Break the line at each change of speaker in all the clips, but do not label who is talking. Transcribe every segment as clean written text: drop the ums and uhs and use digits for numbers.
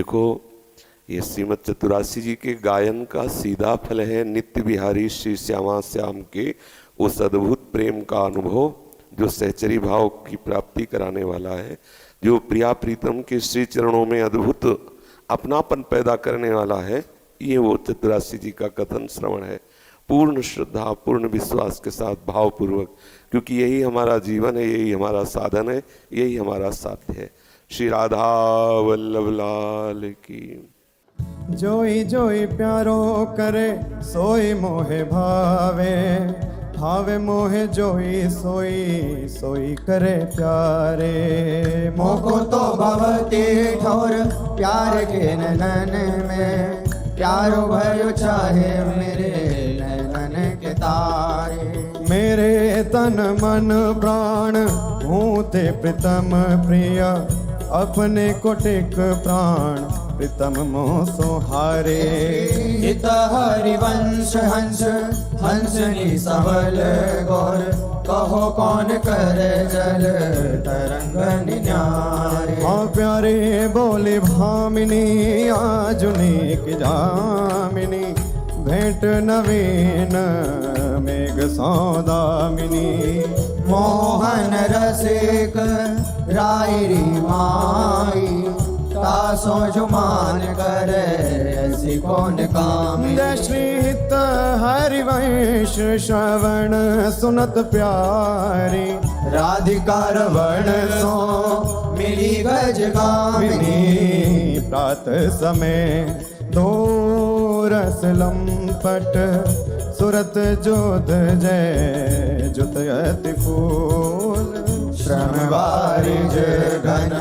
देखो, ये श्रीमद चतुरासी जी के गायन का सीधा फल है नित्य बिहारी श्री श्यामा श्याम के उस अद्भुत प्रेम का अनुभव जो सहचरी भाव की प्राप्ति कराने वाला है, जो प्रिया प्रीतम के श्री चरणों में अद्भुत अपनापन पैदा करने वाला है। ये वो चतुरासी जी का कथन श्रवण है, पूर्ण श्रद्धा पूर्ण विश्वास के साथ भावपूर्वक, क्योंकि यही हमारा जीवन है, यही हमारा साधन है, यही हमारा साध्य है। श्री राधा वल्लभ लाल की।
जोई जोई प्यारो करे सोई मोहे भावे, भावे मोहे जोई सोई सोई करे प्यारे।
मोको तो भवती ठोर प्यार के नैनन में, प्यारो भयो चाहे मेरे नैनन के तारे।
मेरे तन मन प्राण हूँ ते प्रीतम प्रिय, अपने को टेक प्राण प्रीतम मोह सोहारे।
हित हरिवंश हंस हंसनी सबल गौर, कहो कौन कर जल तरंग निन्यारे।
हाँ प्यारे बोले भामिनी आजुनीक जामिनी, भेंट नवीन मेघ सौदामिनी।
मोहन रसिक रायरी माई, तासो जुमान करे ऐसी कौन काम।
जय श्री हित हरिवंश श्रवण सुनत प्यारी,
राधिका रवण सो मिली गज गामिनी।
प्रात समय दो रस लंपट, सुरत जोध जय जुत अति फूल।
श्रम वारिज घन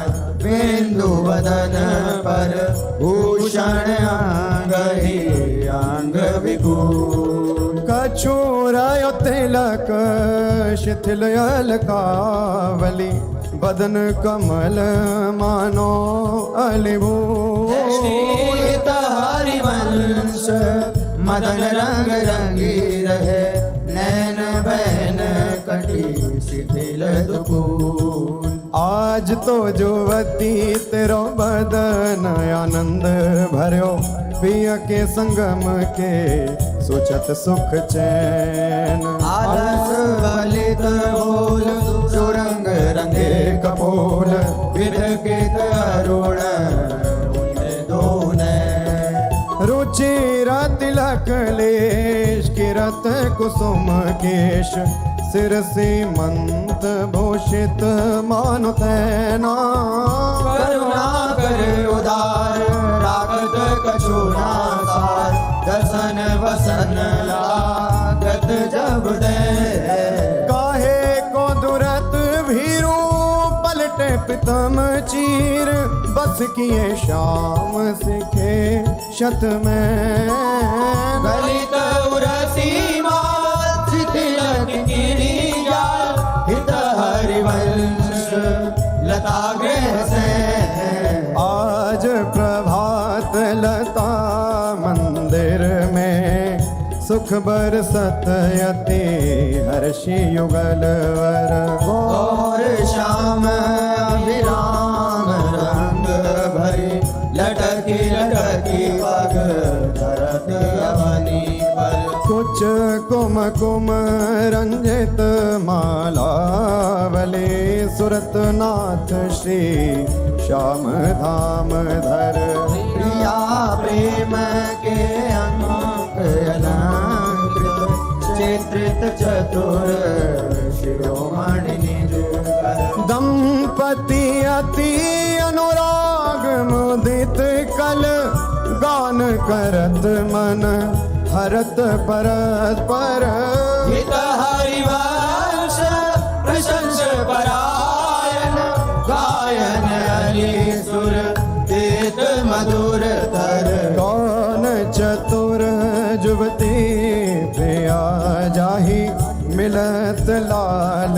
बिंदु वदन पर, भूषण अंग ही अंग विभूल।
कछूर तिलक शिथिल अलकावली, बदन कमल मानो अलिभूल।
हरिवंश मदन रंग रंगी रहे, नैन बहन कटी शिथिल दुकूल।
आज तो जुवती तेरो बदन आनंद भर्यो, पिय के संगम के सुचत सुख चैन।
आलस बलित बोल सुरंग रंगे कपोल, विरकित अरुण
रुचिर तिलक लेश किरत कुसुम केश, सिर सीमंत भूषित मानो तैना।
करुणा कर उदार रागत कछुना सार, दसन वसन लागत जब दे।
काहे को दुरत भीरू पलटे प्रीतम चीर, बस किए शाम सिखे शत में।
गलित उरसी माल शिथिल किरी जाल, हित हरिवंश लता गृह से।
आज प्रभात लता मंदिर में, सुख बरसत यति हर्षि युगल वर।
और श्याम अभिराम रंग भरी, लटकी लटकी पग धरत अवनी पर।
कुछ कुम कुम रंजित मालावली, सुरत नाथ श्री श्याम धाम धर।
प्रिया प्रेम के अंक अलंकृत, चित्रित चतुर शिरोमणि निज कर।
दंपति अति अनुराग मुदित कल, गान करत मन हरत परस्पर।
हित हरिवंश प्रशंस परायण, गायन हरि सुर तीत मधुर धर।
कौन चतुर जुवती प्रिया जाही, मिलत लाल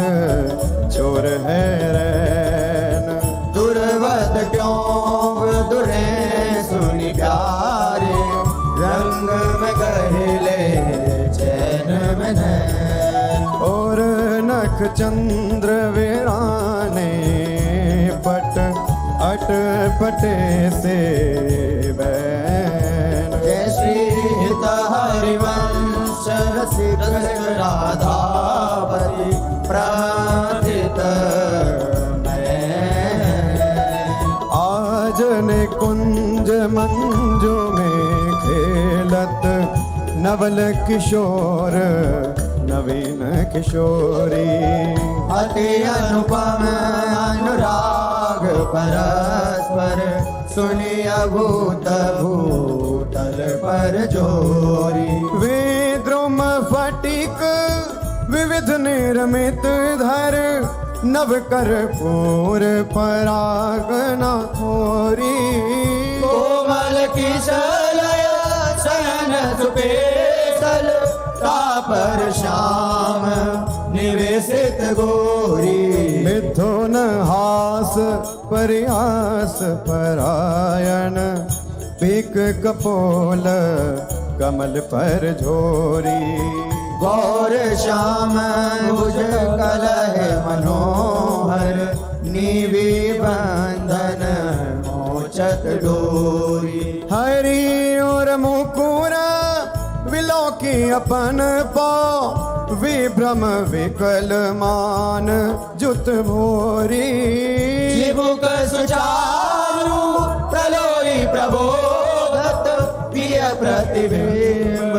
चोर है रैन।
दुर्वत क्यों दुरे सुनि प्यारे, रंग में कहले चैन में नैन।
और नख चंद्र वीराने, पट लट पटे से बैन।
जय श्री हित हरिवंश रसिक राधापति प्रथित
आज ने कुंज मंजू में खेलत नवल किशोर नवीन किशोरी।
अति अनुपम अनुराग परस्पर सुनिया भूत भूतल पर जोरी।
वे द्रुम फटिक विविध निर्मित धर नव कर्पूर परागना खोरी।
कोमल किशलय शयन सुपेशल तापर श्याम निवेशित गोरी।
मिथुन हास प्रयास परायण पीक कपोल कमल पर झोरी।
गौर श्याम भुज कलह मनोहर नीवी बंधन मोचत डोरी।
हरि और मुकुर विलोकी अपन पाँव विभ्रम विकल मान जुत भोरी।
चिबुक सुचारु प्रलोई प्रबोधत प्रिय प्रतिबिंब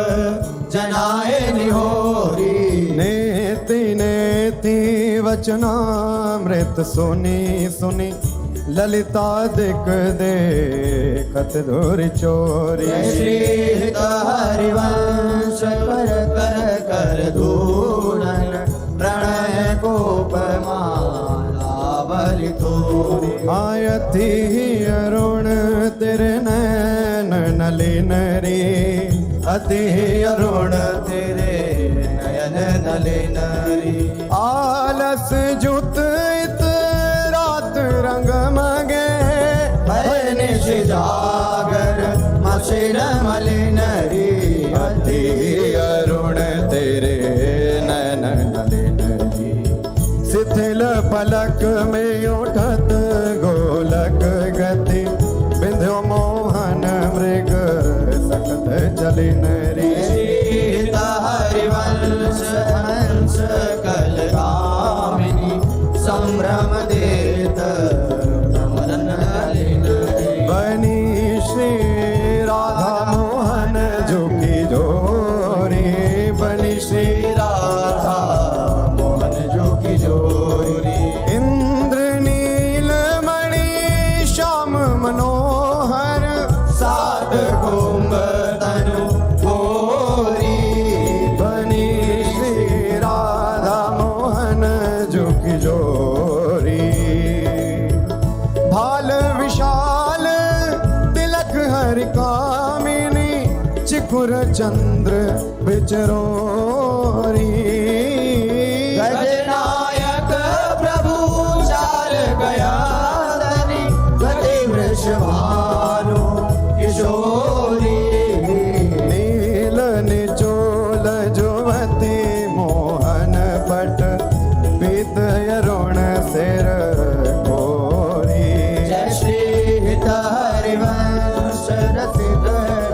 जनाए निहोरी।
नेति नेति वचनामृत सुनी सुनी ललिता दिक देखत धुर चोरी।
जय श्री हित हरिवंश कर कर कर धूलन प्रणय कोपमाला बलि तोरी।
आयति अरुण तेरे नैन नलिन रे। अति अरुण तेरे
नयन नलिन री।
आलस जुत इत रात रंग मगे।
भय निश जागर मशिर मलिन री।
अति अरुण तेरे नैन नलिन रे। शिथिल पलक में उठत गोलक गति बिंध्यो मोहन मृग सकत चलिन रे।
सीता हरिवंश हंस कल कामिनी संभ्रम देत भ्रमरन नलिन रे।
बनी श्री राधा मोहन झुकी जोरी। बनी श्री
राधा मोहन जो की जोरी।
इंद्र नील मणि श्याम मनोहर
सात कुंभ तनु गोरी।
बनी श्री राधा मोहन झुकी जोरी। भाल विशाल तिलक हरि कामिनी चिकुर चंद्र बिचरोरी।
गजनायक प्रभु चाल गया धनी गति वृषभानु किशोरी।
नील निचोल जुवती मोहन पट पीत अरुण सिर गोरी।
जय श्री हित हरिवंश रसिक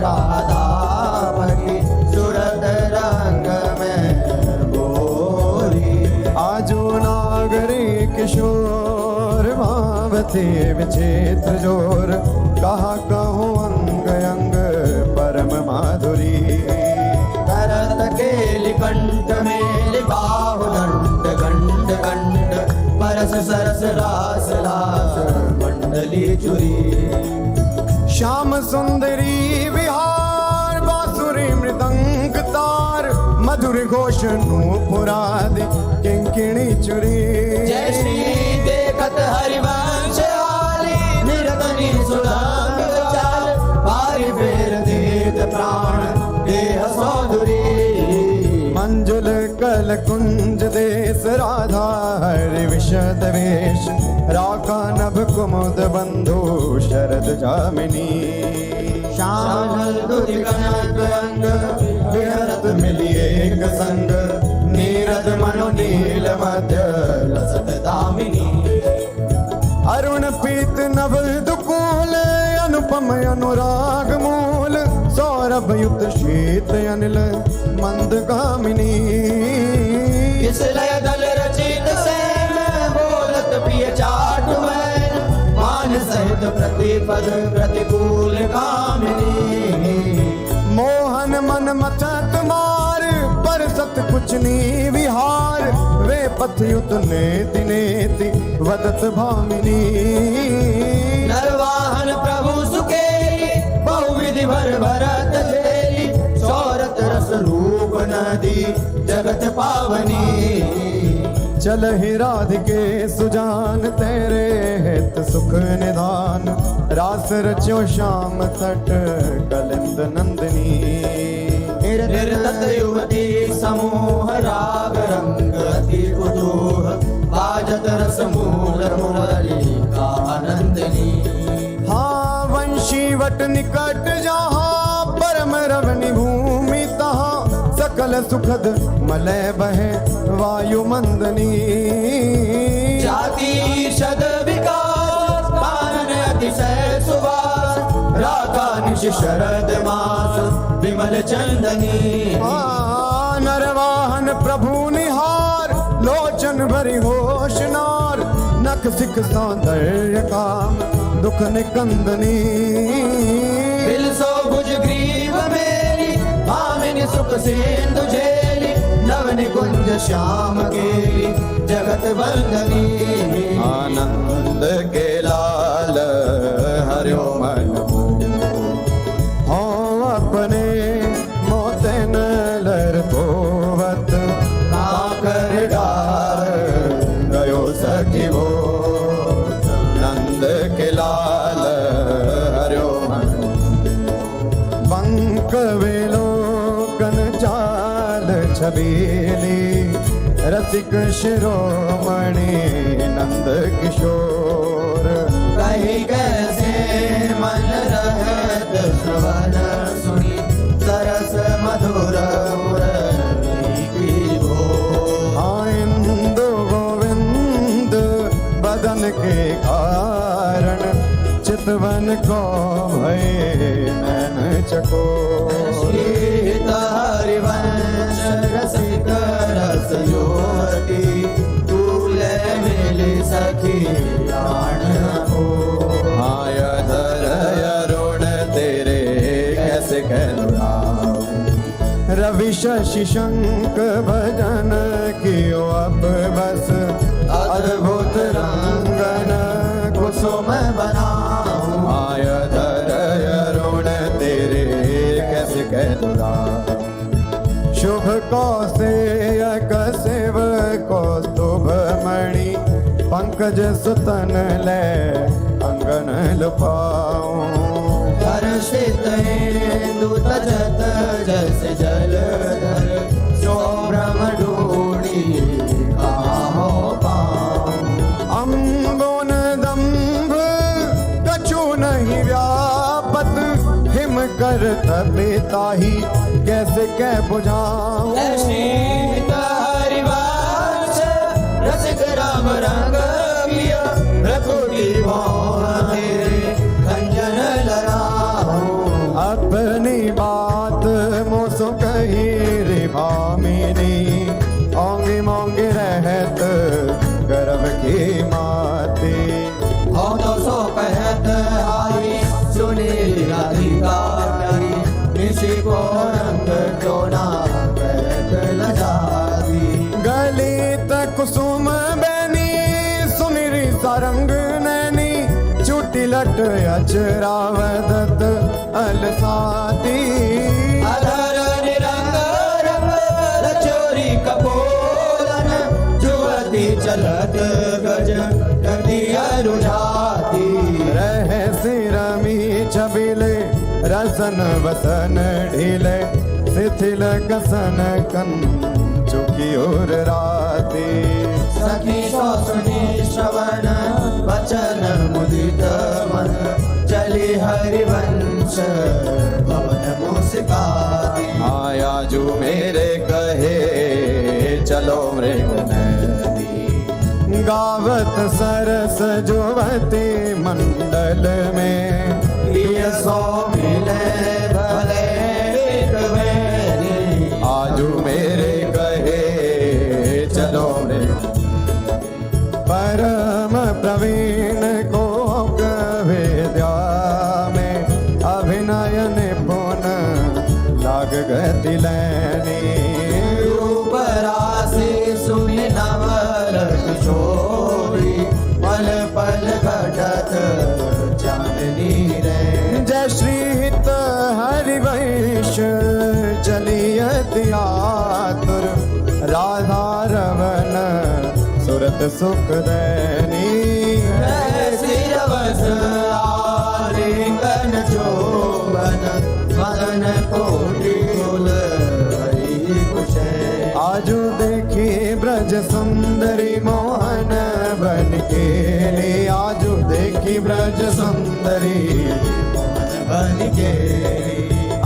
राधापति सुरत रंग में गोरी।
आजो नागरी किशोर भावती विचित्र जोर। कहा कहूँ अंग अंग परम माधुरी।
करत केलि कंठ में बाहु दंड गंड गंड परस सरस रास लास मंडली चुरी।
श्याम सुंदरी विहार बांसुरी मृदंग तार मधुर घोष नूपुरादि किंकिणी चुरी।
जय श्री देखत हरिवंश आली निरतनी सुलंग चाल भारी फेर देत प्राण देह सौधुरी।
मंजुल कल कुंज देश राधा हरि विशद वेश। राका नभ कुमुद बंधु शरद जामिनी।
श्यामल दुर्गनत अंग विहरत मिली एक संग। नीरद मनो नील मध्य लसत दामिनी।
अरुण पीत नव मम अनुराग मूल सौरभ युत शीत अनिल मंदगामिनी
इस लय दल रचित सैन बोलत प्रिय चाटु मैन मान सहित प्रतिपद प्रतिकूल कामिनी
मोहन मन मचत मार पर सत कुछ नी विहार वे पथ युत नेति नेति वदत भामिनी
नरवाहन प्रभु सुकेली बहुविधि भर भरत झेली सौरत रस रूप नदी जगत पावनी
चल ही राधिके सुजान तेरे हित सुख निधान रास रचो श्याम तट कलिंद नंदनी
निर्तत युवती समूह राग रंग अति कुतूह बाजत रस मूल मुरली का आनंदनी
हाँ वंशी वट निकट जहाँ परम रवनि भूमि तहाँ सकल सुखद मलय बहे वायु मंदनी
जाति शद विकास कानन अतिशय सुवास राधा निश शरद मास विमल चंदनी
नरवाहन प्रभु निहार लोचन भरी होशनार नख सिख सौंदर्य काम दुख निकंदनी
दिल सो भुज ग्रीव मेरी भामिनी सुख सिंधु झेली नवनि कुंज श्याम केली जगत वंदनी
आनंद के लाल हरियो मन हो अपने मोते नलर धोवत
आकर डार
गयो सखी वो नंद के लाल हरियो मन बंक वेलो कन चाल छबीली रसिक शिरोमणि नंद किशोर
कही कैसे मन रहत श्रवण सुनी सरस मधुर मुरली की बोल
इंदु गोविंद बदन के कारण चितवन को भय नैन चकोर
श्रीत हरिवंश रसिक रस ज्योति तूले मिली सखी प्राण हो
आया धर अरुण तेरे कैसे कहलाऊं रवि शशि शंख भजन कियो अब बस
अद्भुत रंगन कुसुम बनाऊं
आया धर अरुण तेरे कैसे कहलाऊं शुभ कौशेयक शिव कौस्तुभ मणि पंकज सुतन ले अंगन लुपाऊं
हर्षित दूत जत जस जलधर सोभ्रम ढूंढी काहो पाऊं
अम्बोन दम्भ कछु नहीं व्यापत हिम कर तबिताही कैसे कह बुझाऊं
श्रीत हरिवंश रसिक राम रंग पिया रघुपति मोहन तेरे खंजन लड़ाऊं
अपनी बात मोसो कही रे भामिनी ओंगी मोंगी रहत गर्भ की माती
हो तो सो कहत आई सुनी राधिका प्यारी निशि को रंग चोना कहत लजादी
गलित कुसुम बैनी सुनिरी सारंग नैनी चुटी लट अचरावदत अलसाती
अधर निरंग रंग रचोरी कपोलन जुवती चलत गज गति अरुझाती
रह सिरमी छबिले रसन वसन ढीले शिथिल कसन कन चुकी और राती
सखी सो सुनी श्रवण वचन मुदित मन चली हरिवंश भवन मुस्काती
आया जो मेरे कहे चलो मृग नदी गावत सरस जुवती मंडल में
प्रिय
श्रीहित हरिवंश चलियति आतुर राधा रमन सुरत सुख दैनी
सिरवस आलिंगन जोबन मदन कोटि कुल हरि कुशे
आजू देखी ब्रज सुंदरी मोहन बन के ले आजू देखी ब्रज सुंदरी
बन के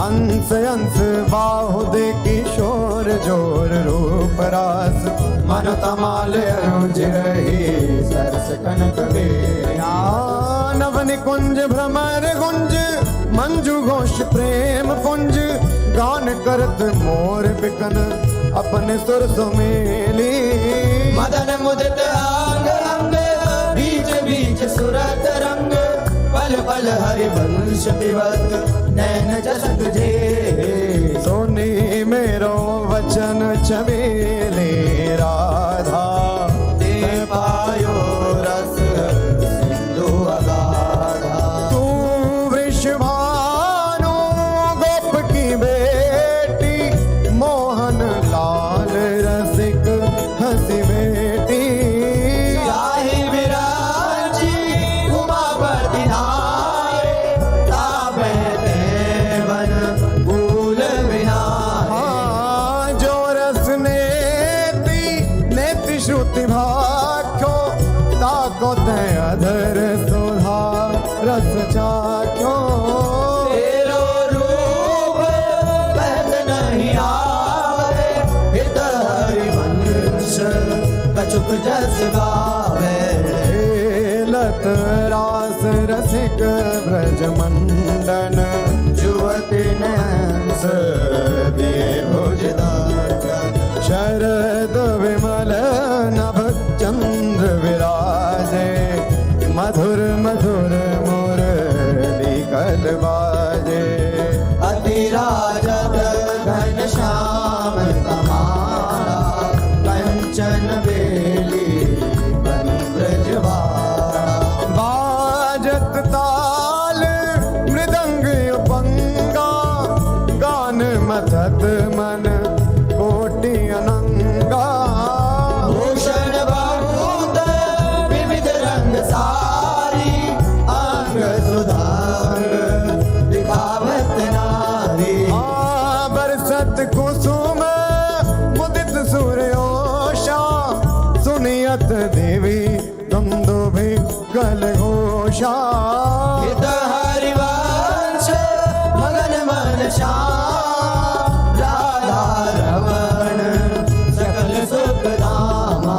अंश अंश बाहु दे किशोर जोर रूप रास मन तमाल अनुज रही सरस कनक बेरिया नवन कुंज भ्रमर गुंज मंजू घोष प्रेम कुंज गान करत मोर बिकन अपने सुर सुमेली
मदन मुदित आंग अंग बीच बीच सुरत रंग पल पल हरिवंश पिबत नैन जस तुझे
सोनी मेरो वचन छबेले राधा
दे पायो रस सिंधु अगाधा
तू वृषभानु गोप की बेटी मोहन लाल रसिक हंसी बेटी
जाहि विराजी उमापति नाय तापे देवन भूल विनाय
हाँ जो रस नेति श्रुति भाख्यो ताको ते अधर सुधा रस चाख्यो
तेरो रूप कहत नहीं आवे हित हरिवंश कछुक जस गावे
लत रास रसिक ब्रज मंडन
जुवति नंस दे भुजदान
शरद विमल नभ चंद्र विराजे मधुर मधुर मुरली कल बाजे
अति राजत घन श्याम तमाला कंचन बेली बन ब्रजवाड़ा
बाजत ताल मृदंग पंगा गान मथत मन कोटि अनंगा
भूषण बहुत विविध रंग सारी अंग सुधार दिखावत नारी
बरसत कुसुम मुदित सूर्योषा सुनियत देवी दुंदुभि गल घोषा
हित हरिवंश मगन मन श्याम राधा रमण सकल सुख धामा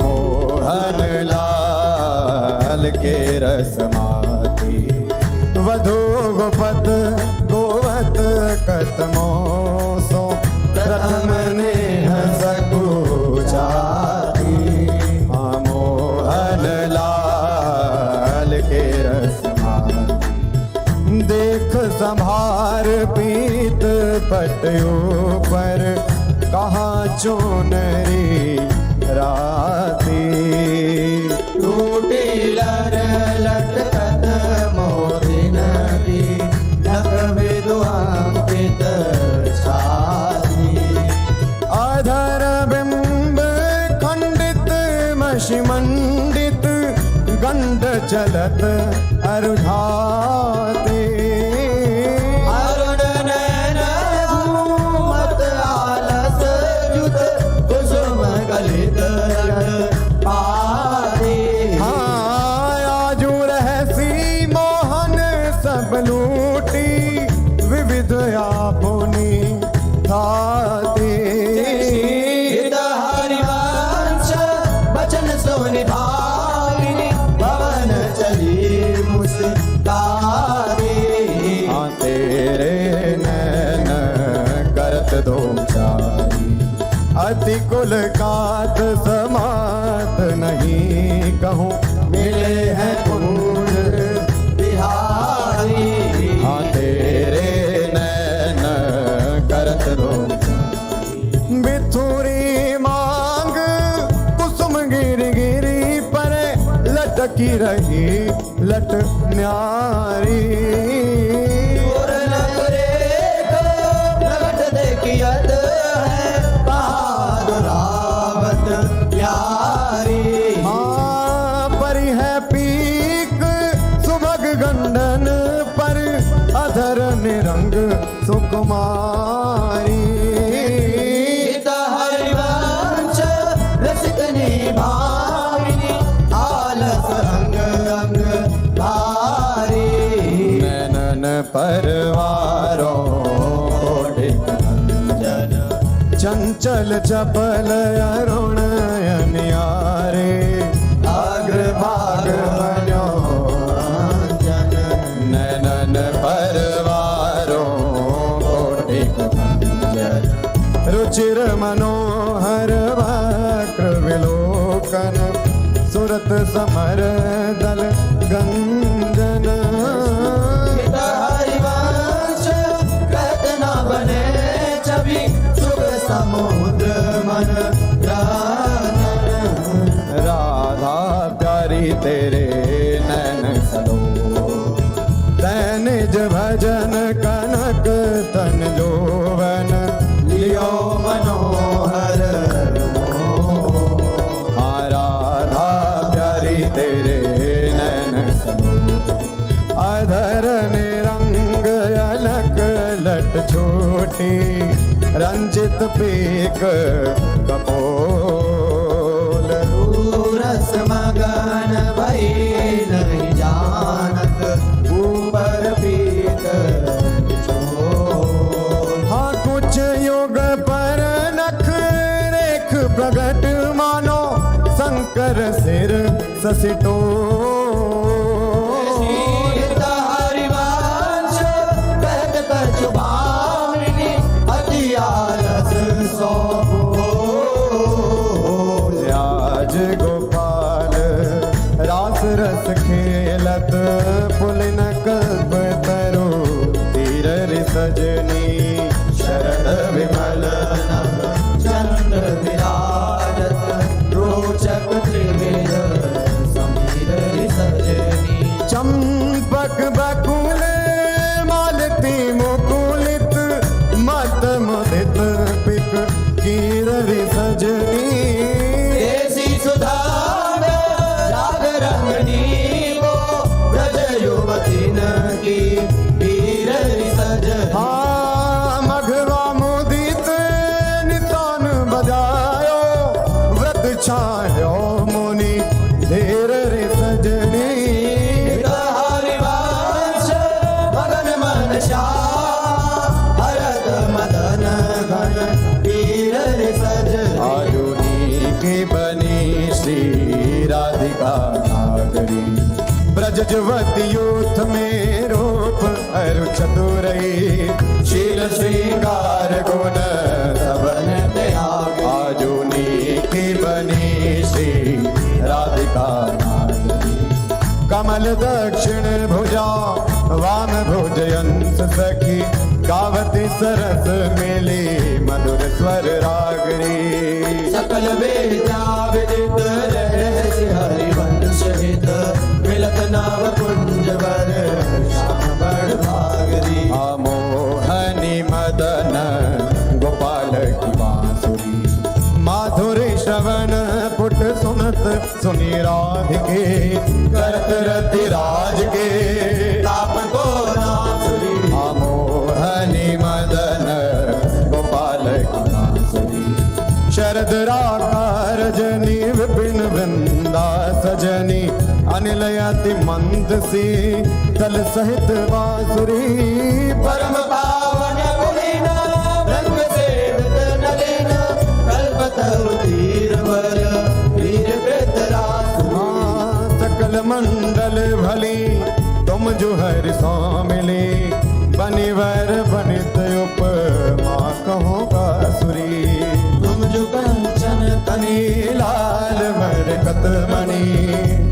मोहन लाल के रसमाती वधु गोपत गोवत कतमो सो प्रथम ने सकुचाती मोहन लाल के रसमाती देख संभार पीत पटयो पर कहाँ चोनरी राती
टूटी लर लटकत मोदिन की नख विद्वांकित छाती
अधर बिंब खंडित मषि मंडित गंध चलत अरुझाते
अरुण नयन घूमत आलस जुत कुसुम गलित पारी
हाँ आजू रहसी मोहन सब लूटी विविध आपुनी थाती
हित हरिवंश बचन सोनि भागिनी भवन चली मुस्कारी
हाँ तेरे नैन करत दो चारी अति कुल कात समात नहीं कहूँ
मिले हैं कुंज बिहारी
हाँ तेरे नैन करत दो बिथुरी मांग कुसुम गिरी गिरी पर लटकी रही लट न्यारी निरंग सुकुमारी
गीता हरिवंश रसिक निभाविनी आलस अंग अंग भारी
नैनन परवारो
जन
चंचल चपल अरुण अनियारे
अग्रभाग मनोरंजन
नैनन परवारो
जन
रुचिर मनोहर वक्र विलोकन सुरत समर दल गंजन
गीता हरिवंश कहत न बने छवि सुख समुद्र मन जानन
राधा प्यारी तेरे नैन सलो तैनिज भजन कनक तन जोवन
लियो मनोहर
हाँ राधा प्यारी तेरे नैन सलो अधर निरंग अलक लट छोटी रंजित पीक कपोल
रस मगन भई नहीं जानत ऊपर पीत छोड़
हाँ कुछ युग पर नख रेख प्रगट मानो शंकर सिर ससिटो
गीता हरिवंश कहत कछु भामिनी अति आलस सो
आज गोपाल रास रस खेलत पुलिन कल्प तरु तीर सजनी
शरण विमल नभ चंद्र विराजत रोचक त्रिविध समीर सजनी
चंपक बकुल मालती मुकुलित मत मुदित पिक कीर सजनी
देसी सुधा राग रंगनी वो ब्रज युवती की वीर सजनी
हाँ मघवा मुदित नितान बजायो व्रत छायो मुनि धीर रे सजनी
गीता हरिवंश मगन मन श्याम भरत मदन घन वीर सजनी
आयुनी की बनी श्री राधिका नागरी ब्रज जुवती यूथ में रूप अरु चतुरई शील श्रृंगार गुण सबन त्याग आजुनी की बनी श्री राधिका नागरी कमल दक्षिण भुजा वाम भुजयंस सखी गावती सरस मिली मधुर स्वर रागरी
सकल वेदा विदित रहस्य हरिवंश हित मिलत नव कुंज वर श्याम बड़ भागरी
मोहनी मदन गोपाल की बांसुरी माधुरी श्रवण पुट सुनत सुनी राधिके करत रति राज के
ताप को नासुरी
मोहनी मदन गोपाल की बांसुरी शरद राकार जनी विपिन वृंदा सजनी अनिलयति मंद सी तल सहित बांसुरी
परम पावन विलीन रंग सेवित नलिन कल्पतरु तीरवर वीर प्रेतरासुरी
सकल मंडल भली तुम जो हरि सो मिली बनिवर बनित उपमा कहो बांसुरी
तुम जो कंचन तनी
लाल मरकत मणि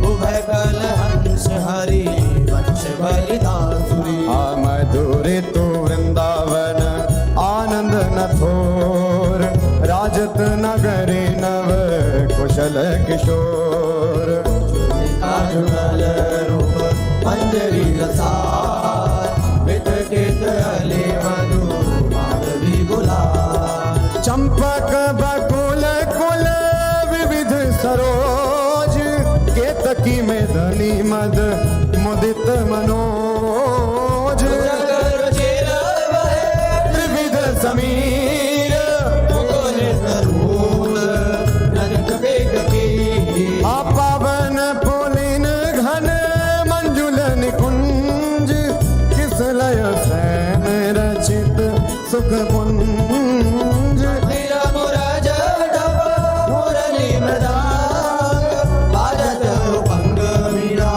उभय कल हंस हरि वंश बलिदासुरी
मधुर तू वृंदावन आनंद न थोर राजत नगरी नव कुशल किशोर
काजुगल रूप मंजरी रसार वितकित अले मधु माधवी गुलाल
चंपक बकुल कुल विविध सरोज केतकी में धनी मद मुदित मनोज
रुचिर
लय सैन रचित सुख पुंज
मेरा मुराज डब मुरली मृदांग बाजत उपंग मीरा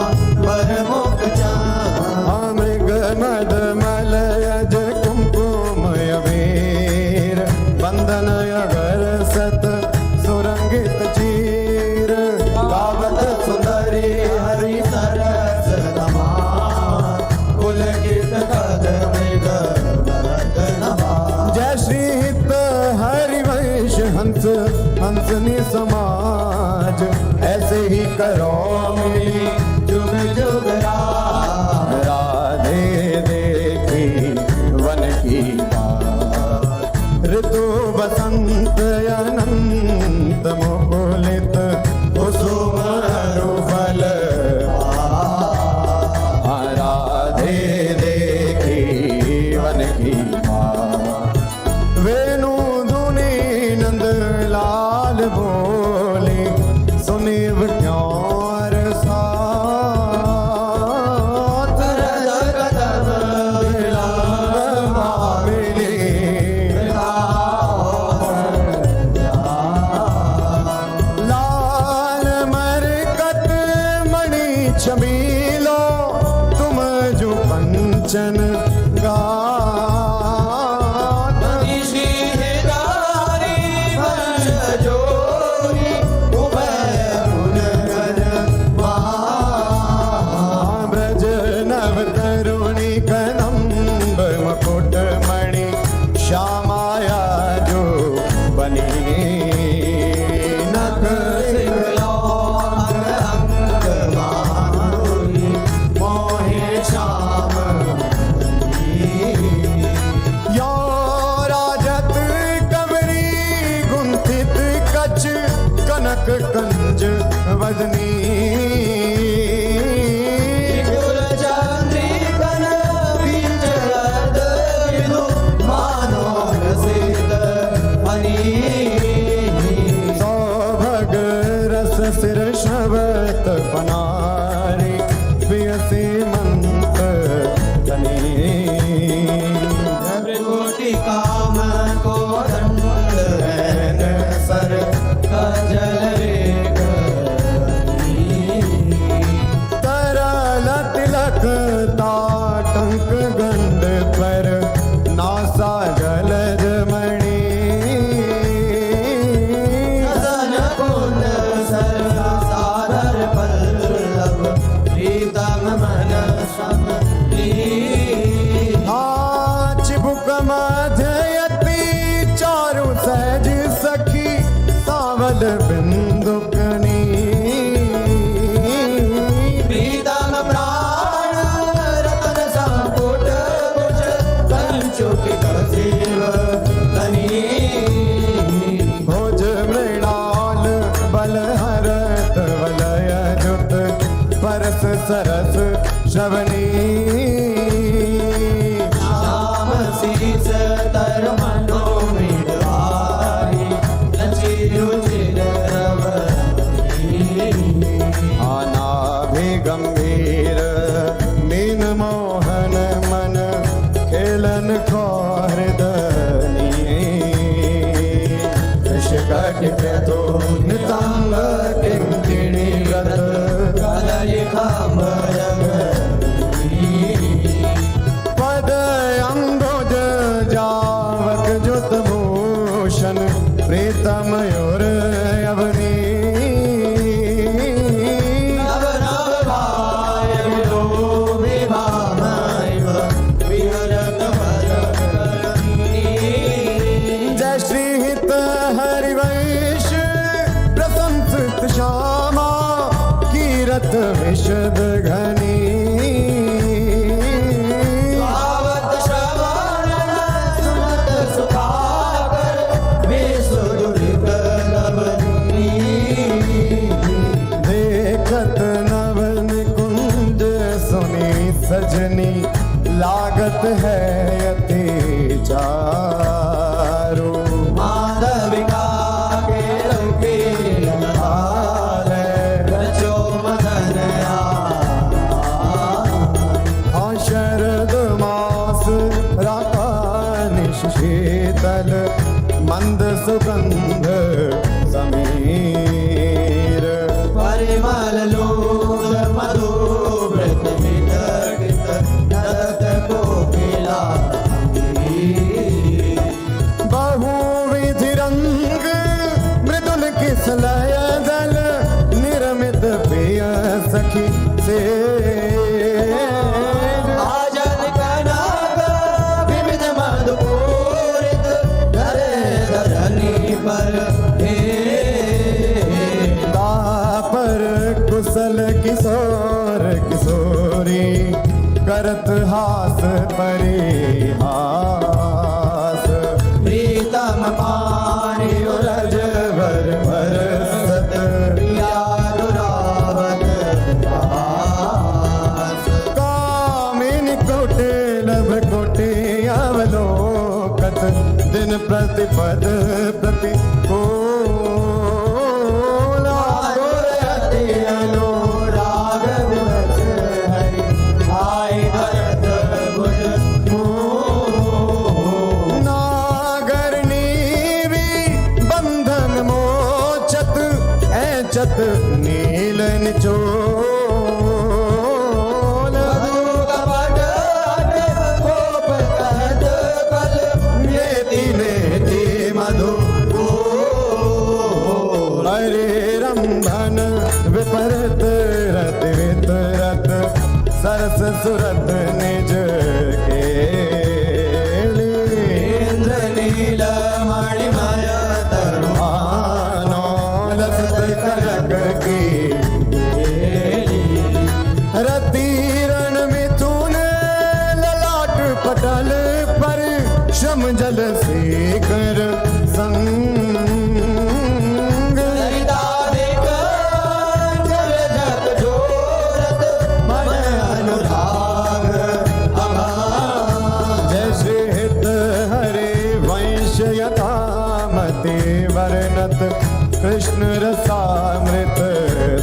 बर मुख चांग
मृग मद मलयज कुमकुम अबीर बंधन अगर सत सुरंगित चीर
गावत सुंदरी हरि सरस धमार पुलकित कद मृग
जय श्री हित हरिवंश हंस हंसनी समाज ऐसे ही करो मिली
जुग जुग राज
राधे देखी वन की बात ऋतु बसंत अनंत मुकुलित कुसुम फल राधे देखी वन की बात वेणु धुनी नंद लाल बोले सुनीव क्यों साथ लाल मरकत मणि छबीलो तुम जो पंचन गात
निशिदारी वंश जोरी उभय गुणगण
ब्रज नव तरुणी कदम्ब मुकुट मणि श्यामाया जो बनी नख
सिंगलो अंग अंग माधुरी मोहे श्याम
यो राजत कवरी गुंथित कच कनक कंज वदनी
चंद्रिकन बीज अर्ध विनु मानो प्रसिद्ध हनी
सौभग रस सिर शबत पनारी पियसी मंत धनी
त्रिकोटि काम को दंड हैन सर कजल रेख
तरल तिलक ताटंक गंड पर नासा जलज मणि
सन कुंद सर सादर पल्लव प्रीतम मन सम
चिबुक मध्ययति चारु सहज सखी सावल बिंदुकनी
प्रीतम प्राण रतन संपुट कुच कंचुकि कसीव धनी
भोज मृणाल बल हरत वलय जुत परस सरस श्रवणी
श्याम शीस तर मनो मिड़वारी लची रुचिर रवनी
आनाभि गंभीर मीन मोहन मन खेलन कौहृदनी ऋषिकट तो नितंग किंकिणी गत
कलय खामरग
पद अंबुज जावक जुत भूषण प्रीतम योर अवनी
नव नव भाय विलोभि भामैव विहरत वरकरणी
जय श्री हित हरिवंश प्रशंसित श्यामा कीरत विशद घनी
आवत श्रवण सुमत सुखाकर विसुदुरित नवनी
देखत नवन कुंज सुनी सजनी लागत है अति चारू
माधविका के रंगे लहार रचो मदन
हाँ शरद मास शीतल मंद सुगंध समीर
परिमल लोल मधुव्रत वितरित नदत कोकिला
बहुविधि रंग मृदुल किसलय दल निर्मित प्रिय सखी से
आजन कनक विविध मधुपूरित धरे धरनी पर
दापर कुशल किशोर किशोरी करत हास परिहास
प्रीतम पानी उरज भर बरसत प्रियानुरावत भास
कामिनी कोटे नभ कोटे अवलोकत दिन प्रतिपद प्रति
अति अनुराग विवश हरि भाई भरत भुज
नागरनी बंधन मोचत ऐचत नील निचोल
कपट गोप कहत कल
नेति नेति मधु हरे रंभन विपरत रत वितरत सरस सुरत निज केली
इंद्रनील मणिमय तरुमानो
लसत कनक की रतीरण मिथुन ललाट पटल पर श्रम जल सेकर संग
सरिता देख जल जग जोरत मन अनुराग अभास
जय श्री हित हरे वंश यथामति वर्णत कृष्ण रसामृत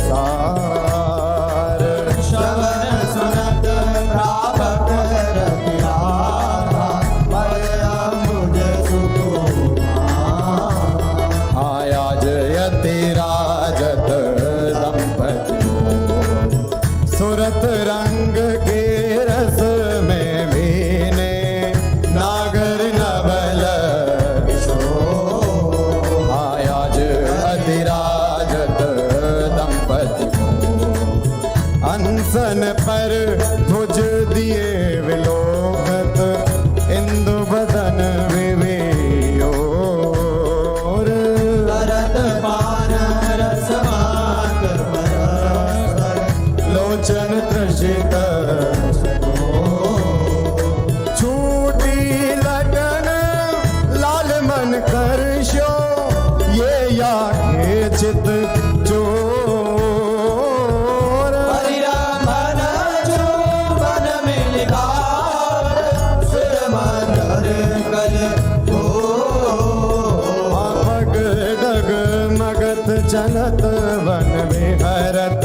सार
श्रवण सुनत प्रापक रति आभा परमुज सुकुमार
आया जयति राजत दंपति सुरत रंग के रस में भीने नागर नवल किशोर आया जयति राजत दंपति अनसन पर भुज दिए विलोकत इंदु बदन विवेयोर
करत पान रसमात परस्पर
लोचन त्रषित छूटी लटन लाल मन करशो ये या के चित चोर
परिरंभन चुंबन मिलिकार सुर मंदर कल हो
पग डग मगत चलत वन विहरत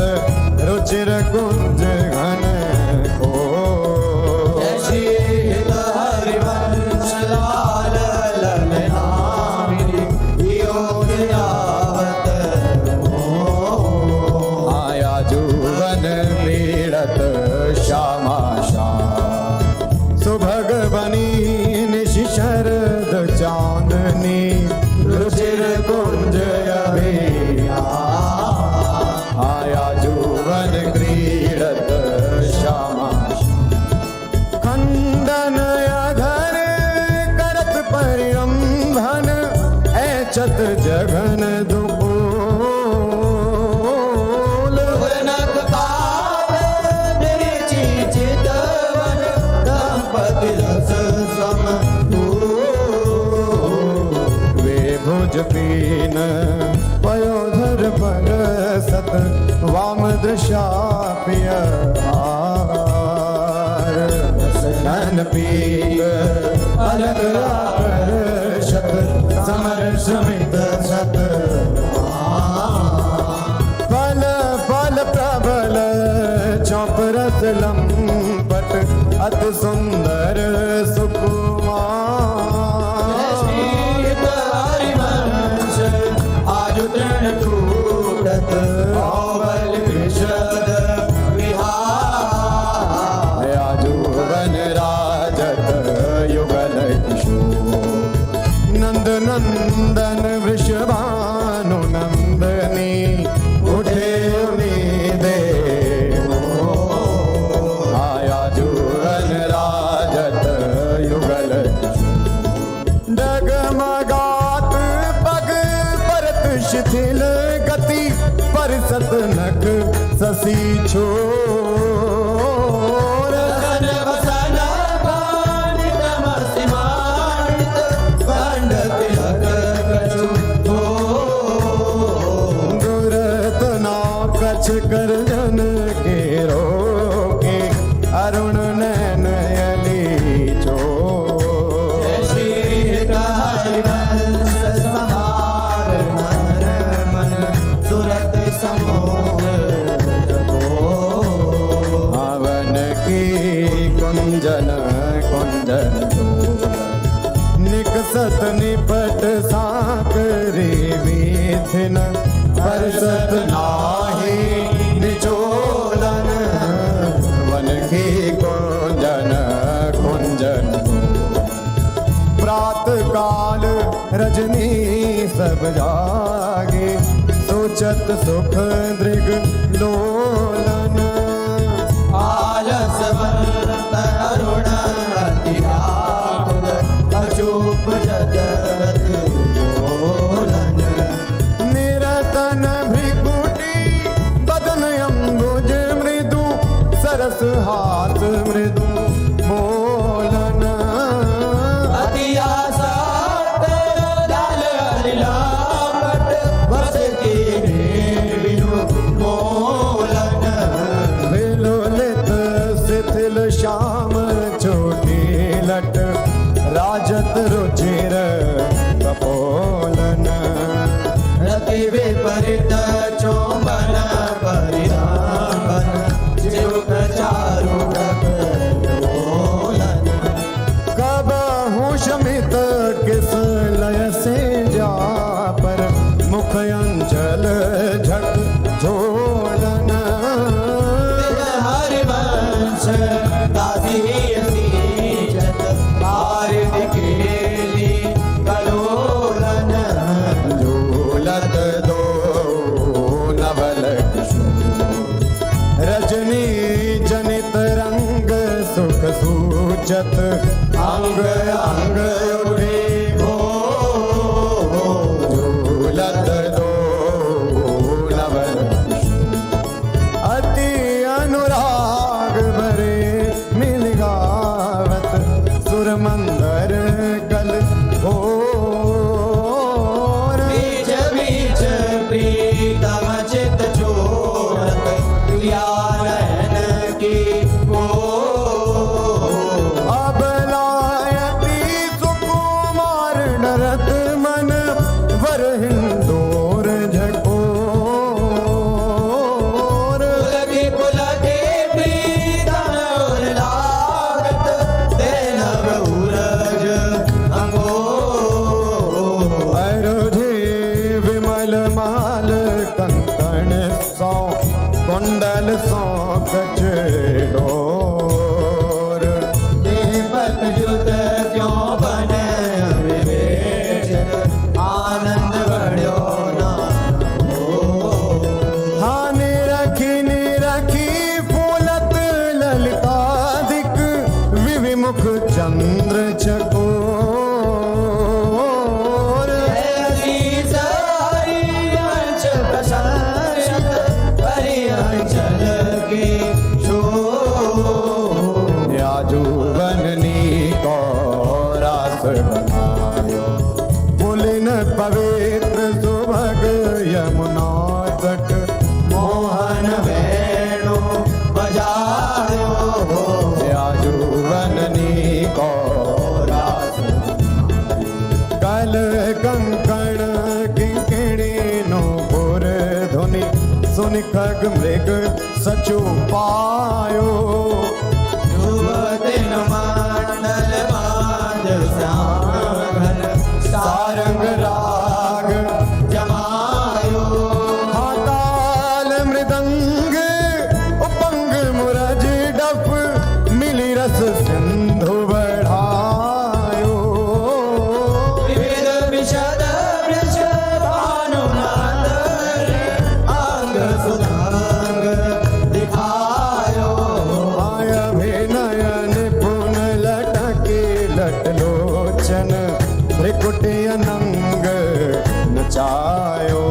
रुचिर कुंज घन को
शीत हरिवंश लाल ललनामिनी योगियावत
आया जुवन पीड़त श्यामा श्याम सुभगवनी निशि शरद चांदनी रुचिर कुंज अभिया आया जुवन क्रीडत श्यामा खंडन अधर करत परिरंभन ऐचत जघन दुपोल
नक पाद निरिचि चितवन दंपति रस सम
वे भुज पीन पयोधर परसत वाम दृशाप्य हार नन पीक अलग आकर्षक समर समित सत पल पल प्रबल चौपरस लंपट अति सुंदर सुकुमार शिथिल गति पर सतनक ससी छोर
वसन वसन पाणित मसिमाणित गंड तिलक कछु
दुरत ना कछ कर जन के रोके अरुण नैन अली चो
श्री हरिवंश सहार मन मन सुरत समोह
हवन की कुंजन कुंजन निकसत निपट साकरी विथिन परसत नाही निचोलन वन की कुंजन कुंजन प्रात काल रजनी सब जागे सोचत सुख दृग लोलन
आलस वंत अरुण अति व्याकुल अचूप जगत बोलन
निरतन भृकुटी बदन अम्बुज मृदु सरस हाथ मृदु बोलन
अति आसात लाल हरिलापट बसती बिनु मोलन
विलोलित शिथिल श्याम चोटी लट राजत रुचिर कपोलन
रति विपरीत चोंबन परिधान जीव चारु डोलन
कबहु शमित किस लय से जा पर मुख अंचल झट झोलन
हरिवंश दासी सीजत आरिद केली कलोलन
झूलत दो नवल रजनी जनित रंग सुख सूचत अंग अंग उठे हो झूलत दो नवल अति अनुराग भरे मिल गावत सुर मंदर कल भोर
बीच बीच प्रीतम चित छोड़त प्रिया नयन की
अबलायती सुकुमार डरत मन वर हिंदोर झकोर
पुलके प्रीतम लागत तेन बहुरज अंगो
अरुधि विमल माल कंकण सौ कुंडल सौ कचडोर
दीपक जुत क्यों बने विवेक आनंद बढ़्यो ना
हाँ निरखी फूलत ललिताधिक विविमुख चंद्र चकोर
ऐसी सारी वंश प्रशंसत हरिअंचल के शोर
याजुवननी को रास बनायो पुलिन पवित्र सुभग यमुना तट
मोहन वेणु बजायो
याजुवननी को रास कल कंकण किंकिणी नो पुर धुनि सुनि खग मृग सचु पायो
युवतिन मंडल बांध श्यामघन सारंग राग जमायो
हाताल मृदंग उपंग मुरज डफ मिली रस सिंधु बढ़ायो
विविध विशद वृष भानुनाथ अंग सुधांग दिखायो
आय अभिनय निपुण लटके लटलोचन त्रिकुटी अनंग नचायो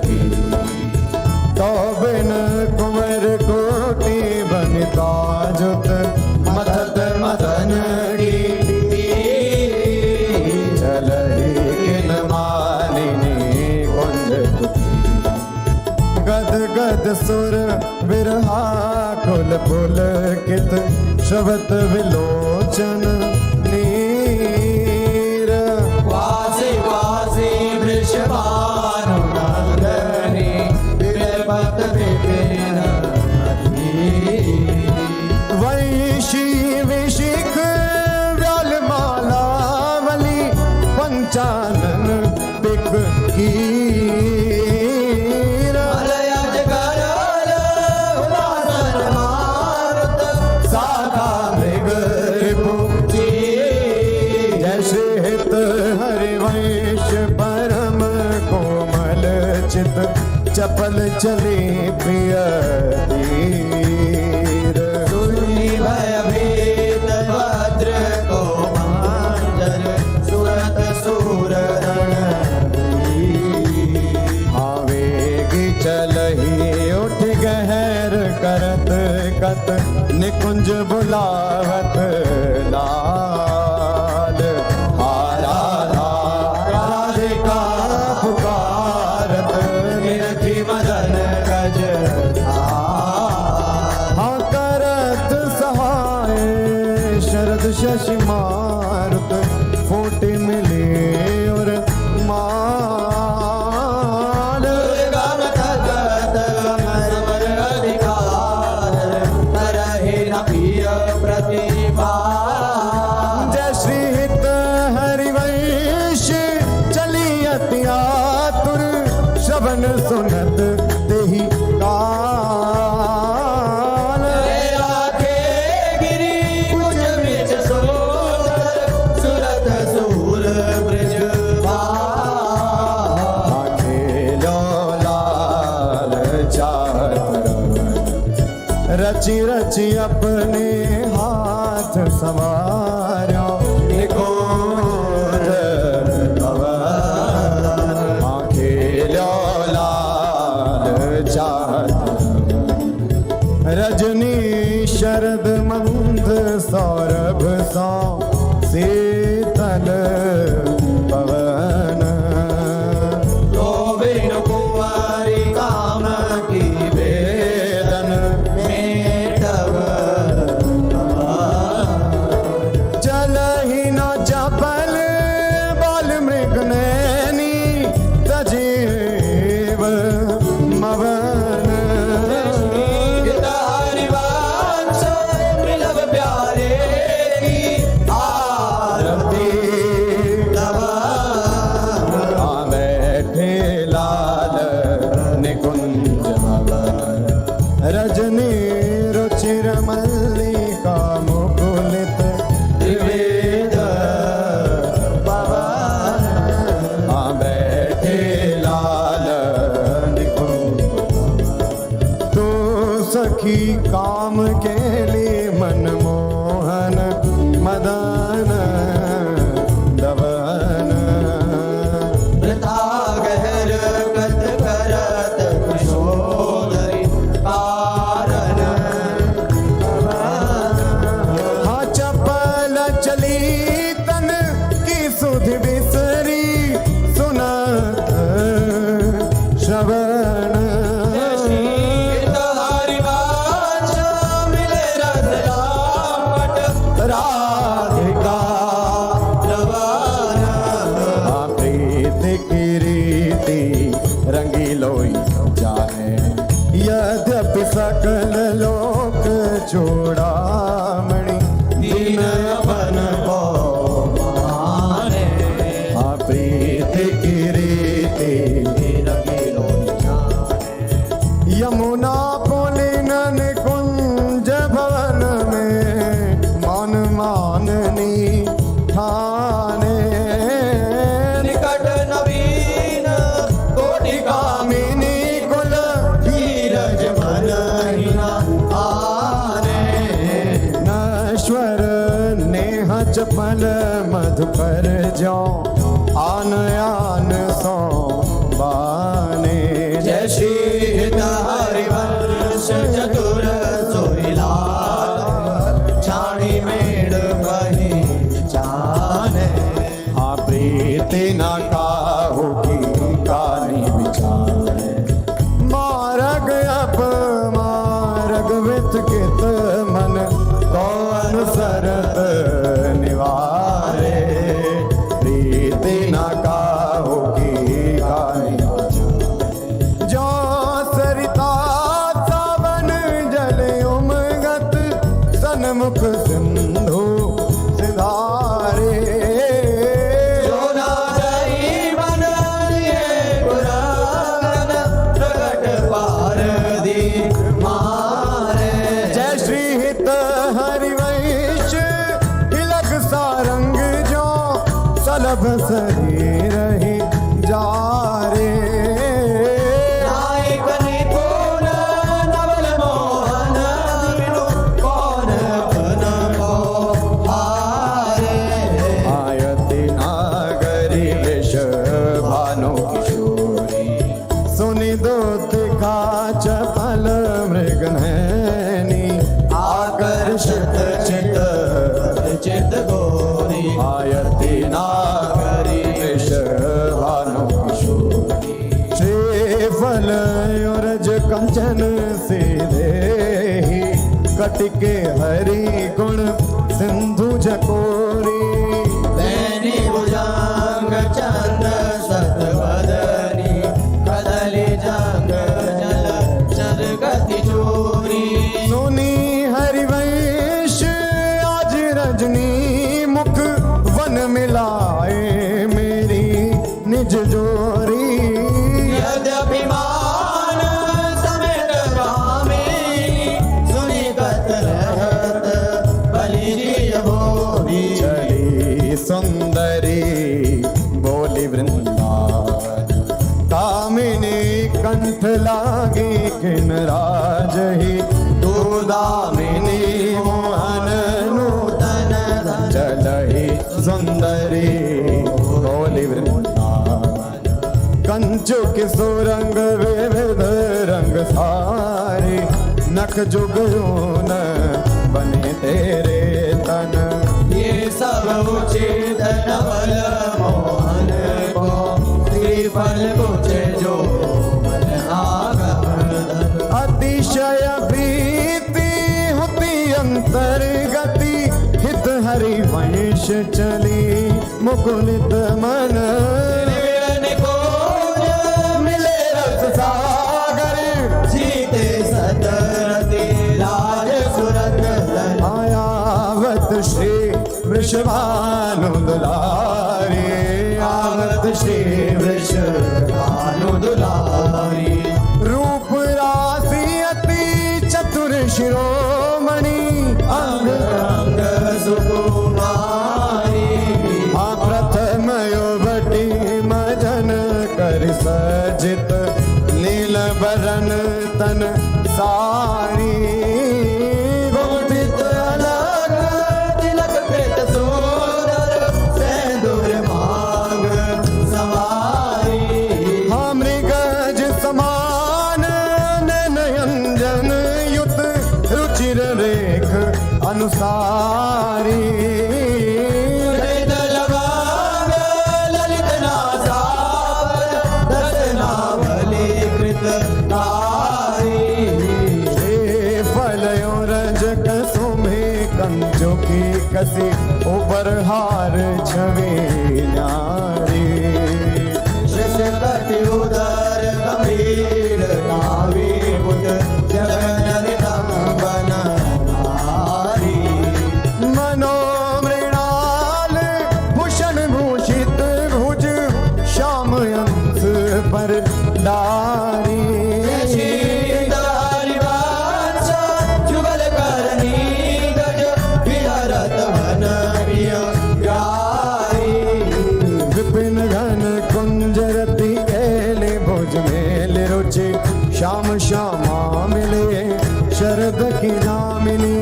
सकी।
तो बिन कुंवर कोटि बनिता जुत
मथत मदन
चलहि किन मालिनी कुंज गद गद सुर बिरहा कुल पुलकित शबत विलोचन नीर
वासी वासी वृषभानु नंदनी विरपत विपिन
वैशी विशिख व्यालमाला वली पंचानन पिक कीर
मलयज करल उदासन मारुत
साखा मृग रिपु जैसे हित हरिवंश परम कोमल चित चपल चले प्रिय धीर
सुनी भयभीत भद्र को मांजर सुरत सूर
आवेगी चलही उठ गहर करत कत निकुंज बुलावत लाल आराधा राधिका पुकारत
निरखी मदन गज
हाँ करत सहाय शरद शशि मारुत फूटे मिले और माल
दुर्गा मथगत मरमर अधिकार तरहि न प्रिय प्रतिभा
जय श्री हित हरिवंश चली अति आतुर श्रवण सुनत तेहि काल
राखे गिरी कुछ मिच सोदर सुरत सूर ब्रज
खेलो लाल चातर रचि रचि अपने हाथ संवारो निकोर खेलो लाल चातर रजनी शरद मंद सौरभ सौ शीतल पवन
गोविंद कुंवारी काम की
वेदन
मेटव
चलहि न चपल बाल मृग नैनी तजीव मवन
हरिवंश मिलव प्यारे की आरती तब
बैठे लाल निकुंज भवन रजनी रुचिर मल्लिका मुकुलित
त्रिवेद पवन
बैठे लाल निकुंज तो सखी काम के लिए मनमोहन मदन दवन
वृथा गहर कत करत कुशोदरी कारण
हाँ चपल चली तन की सुध बिसरी सुनत श्रवण
हरिवंश मिले रसलापट
राधिका
रवन
हाँ प्रीत की रीति रंगीलोई जाने यद्यपि सकल लोक चूड़ामणि
दीन अपन को माने
हाँ प्रीत की रीति
रंगीलो जाने
यमुना पुलिनन कुंज भवन में मान माननी ठाने
निकट नवीन कोटि
कामिनी कुल
धीरज मन हिना आने
नश्वर नेह चपल मधुकर जो आन आन सो बाने
जय श्री हित हरिवंश चतुर सोहिलाल छाणी मेड़ वही जाने।
हाँ प्रीति न काहू की कानी विचारे मार्ग अप मार्ग वित कित मन तो अनुसरत निवारे। प्रीति न काहू की कानी विचारे जो सरिता सावन जल उमगत सन्मुख सिंधु सिधारे।
जो नागरी बन लिए पुराण प्रगट पार दी मारे।
जय श्री हित हरिवंश तिलक सारंग जो सलभ शरीर ही जारे।
नायक निपुण नवल मोहन बिनु कौन अपन को हारे।
आयति नागरी वेश भानु किशोरी सुनि दूत का चपल मृगनैनी।
आकर्षित चित चित गोरी।
आयति नागरी वेश भानु किशोरी श्रीफल युरज कंचन सीधे ही कटिके हरि गुण सिंधु जकोरी।
नैनी भुजंग चंद्र सतवदनी कदली जंग जल शरगति चोरी।
सुनी हरिवंश आज रजनी मुख वन मिलाए मेरी निज जोरी।
यद्यपि मान समेत भामिनी सुनि कत रहत बलिरिय भोरी।
चली सुंदरी बोली वृंदावन कामिनी कंठ लागी किन राज ही। दूदामिनी मोहन नूतन चलही सुंदरी बोली वृंदावन। कंचु किशोरंग विविध रंग सारे नख जुगनून बने तेरे तन।
ये सब उचित नवल मोहन को श्रीफल कुचे जो मन आगमन।
अतिशय प्रीति होती अंतर्गति हित हरि वंश चली मुकुलित मन।
मिले रस सागर जीते सतरति लाज सुरत धन।
आयावत श्री वृषभानु दुलारी। आवत श्री
वृषभानु दुलारी।
रूप राशि अति चतुर शिरोमणि अंग
अंग सुकुमारी।
हाँ प्रथम युवटी मजन कर सजित नील बरन तन सारी।
गोपित अलग तिलक कृत सुंदर सेंदूर मांग सवारी।
हाँ मृगज समान नयनजन युत रुचिर रेख अनुसारी।
हृद लगाग ललित नासावर दर्शनावली कृत कारी।
फलयो रजक सुमे कंचो की कसी उबरहार छवि न्यारी।
श्रीकटि उदर गंभीर नावी मुद जगन बन नारी।
मनोमृणाल भूषण भूषित भुज श्याम अंश पर डारी।
जुगल करनी गज विहरत वन प्रिय प्यारी।
विपिन घन कुंजरति केले भुज मेल रुचि श्याम श्यामा मिले शरद की नामिनी।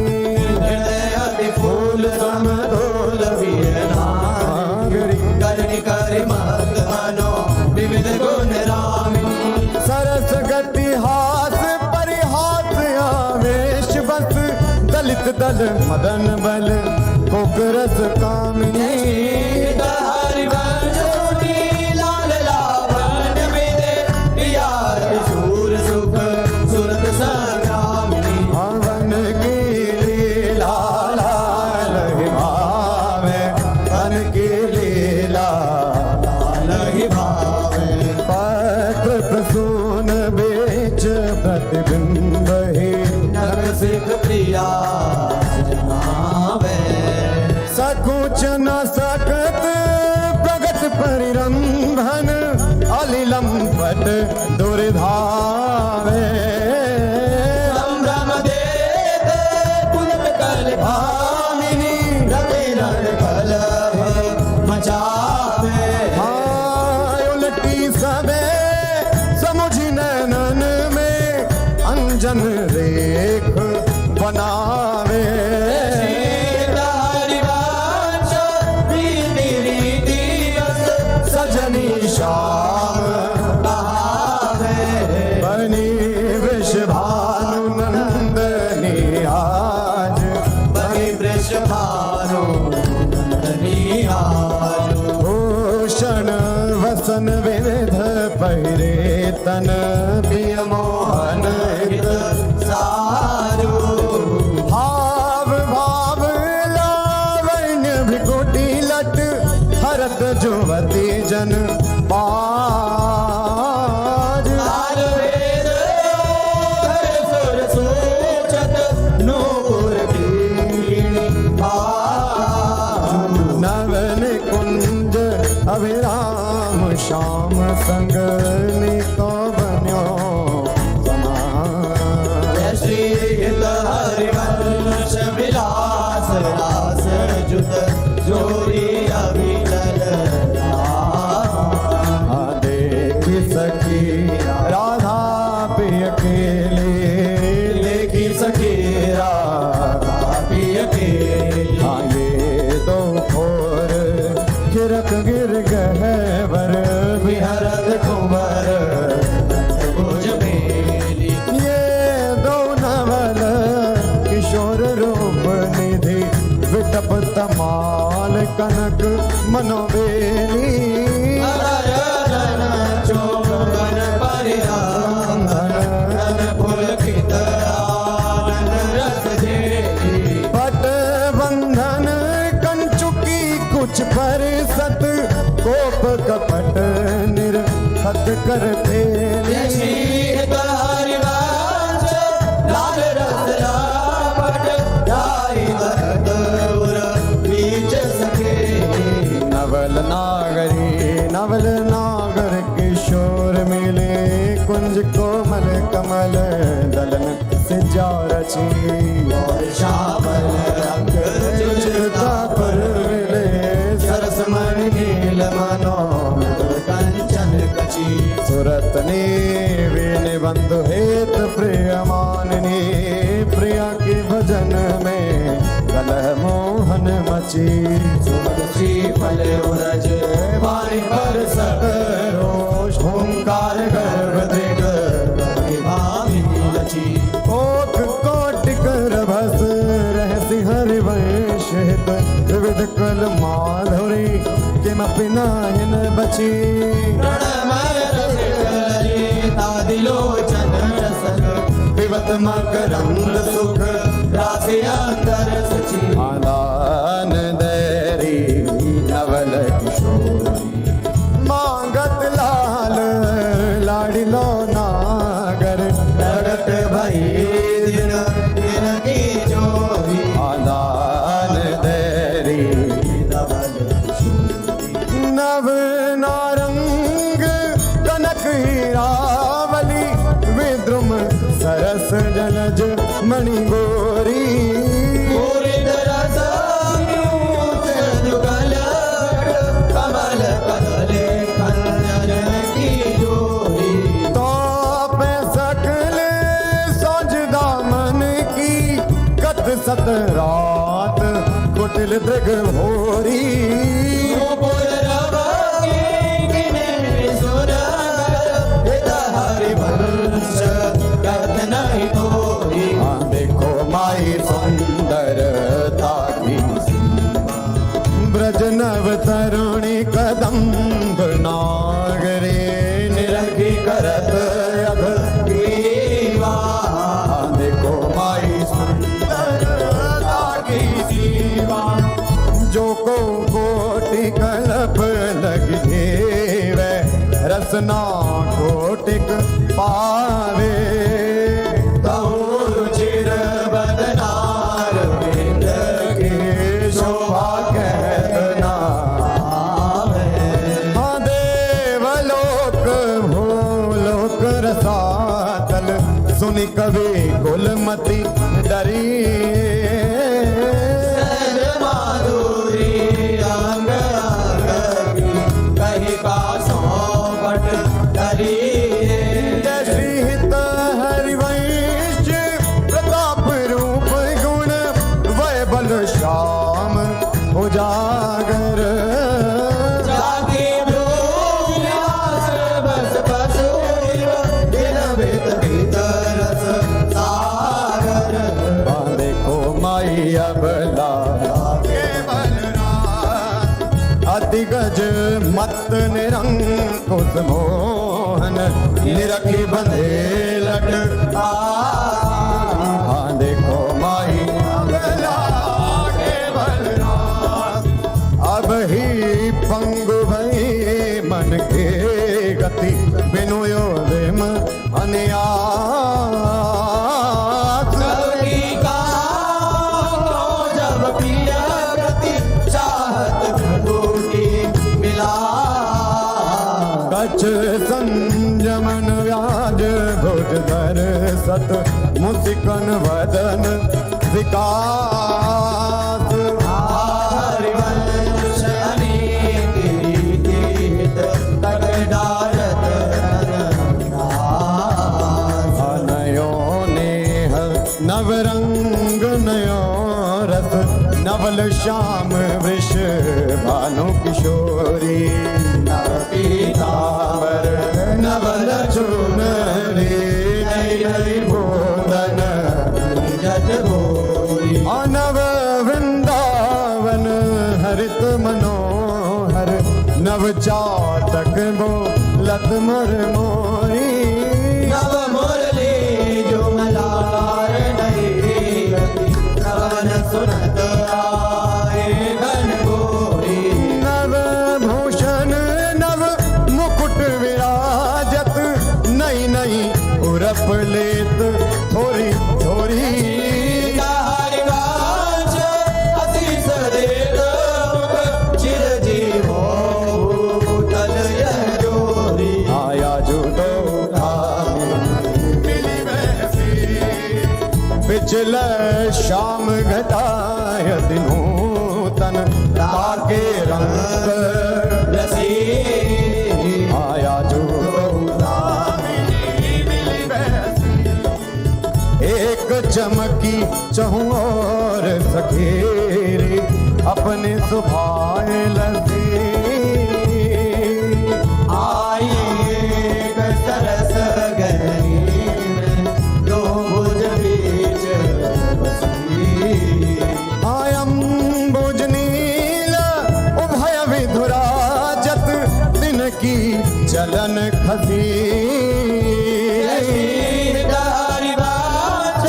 हृदय अति फूल समतोल वीरनागरी। करनि करि मत मनो विविध गुण रामिनी।
सरस तिलक दल मदन बल कोकरस कामिनी
हरिवंश सुनी लाल लावण विदे प्यार शूर सुख सुरत संग्रामिनी
हवन की लीला लाल ही भावे वन की लीला
लाल ही भावे
पत्र प्रसून बीच प्रतिबिंब ही
नर सिख प्रिया जनावे
सकुच न सकत प्रगट परिरंभन अलिलम पट दुर्धावे
संभ्रम देत पुनत कल भामिनी रते रण कलह मचावे
उलटी सबे समुझ नैनन में अंजन रेख बनावे
हरिवंश प्रीति रीति रस सजनी श्याम बहावे
बनी विषभानु नंदनी आज
बनी वृषभानु नंदनी आज
भूषण वसन विविध पहिरे तन प्रिय मोहन हित
सारू
भाव भाव लावण्य भ्रिकुटी लट हरत जुवती जन पाज
तार वेद हर सुर सूचत नूपुर कीर्णि भाज
नवन कुंज अभिराम श्याम संग निको बन्यो समान
श्री हरिवंश विलास रास जुत जोरी अभिचल
देखी सखी राधा प्रिय अकेले
लेखी सखी राधा प्रिय के
हाँ ये दो खोर गिरक गिर गहवर
विहरत कुंवर भुज मेली
ये दो नवल किशोर रूप निधि विटप तमाल कनक मनोवेली
चौबन परिधान धन पुलकित आनंद रस देवी
पट बंधन कंचुकी कुछ पर सत कोप कपट निर्हत कर फेली
हरिवंश लाल रस रापट ढाई दत्त उर बीच सके
नवल नागर किशोर मिले कुंज कोमल कमल दलन से जा रची
और श्यामल रंग
चिरता पर मिले
सरस मणि नील मनो कंचन कची
सुरत ने वीण बंधु हेत प्रिय माननी प्रिया के भजन में कलह मोहन मची
सुमन श्री फल उरज वाणी पर सरोष ओंकार गर्भ दृढ़ भामिनी लची
कोट कोट कर भस रहसी हरिवंश हित विविध कल माधुरी किमपि नाहिन बची
प्रणमय रसिकललिता दिलोचन रसक विवत मकरंद सुख राशि अंतर सची
आदान दैरी नवल किशोरी मांगत लाल लाडिलो नागर
प्रगट भई दिन दिन की जोरी
आदान दैरी नव नारंग कनक हीरावली विद्रुम सरस जलज मणि गोरी
पूरित रस न्यूत जुगल कमल कदले कंजन की जोरी
तो पे सकल सोज दामन की कत सत रात कुटिल दृग भोरी
नूपुर रवके गिने सुरगर हित हरिवंश करत नहीं तोरी
देखो माई सुंदर रसना कोटिक पावे।
चिर बदनार बिंद
के शोभा कहना हाँ देवलोक भूलोक रसातल सुनि कवि कुलमति डरी।
माधुरी अंग अंग कही का सौपट धरी।
श्री हित हरिवंश प्रताप रूप गुण वैबल श्याम उजागर।
जागे व्यास बस बसूर दिन वेद भीतर रस सागर।
देखो माई अबला अधिगज मत निरंकुश मोहन निरखी बंधे लट। हाँ देखो माई अबला अब ही पंगु भई मन के गति बिनु यो देम अनियास।
कवि का जब प्रिय गति चाहत बूटी मिला।
कछ संयमन व्याज घोट धर सत मुसिकन वदन विकास।
हरिवंश अनेक रीतित तक डारत
नयो नेह नवरंग नयो रस नवल श्याम वृष भानु किशोरी। पीतांबर नवल चुनरी नई नई बोधन
जट भोरी।
नव वृंदावन हरित मनोहर नव चातक बोलत मर मोरी।
नव मुरली जो मलार नहीं गति श्रवण सुनत आए घन घोरी।
नव भूषण नव मुकुट विराजत नई नई उरप लेत थोरी थोरी।
हरिवंश आशीष देत मुख चिर जीवो भूतल यह जोरी।
आया जुदो मिली बहसी पिछल शाम घटाय दिनूतन ताके रंग
रसी।
आया जुदो मिली बहसी एक चमकी चहु और सखेरी अपने सुभाए लसी।
आई एक सरस गहरी में दो भुज बीच बसी।
आयम बुजनील उभय विधुराजत दिन की चलन खसी।
हरिवंश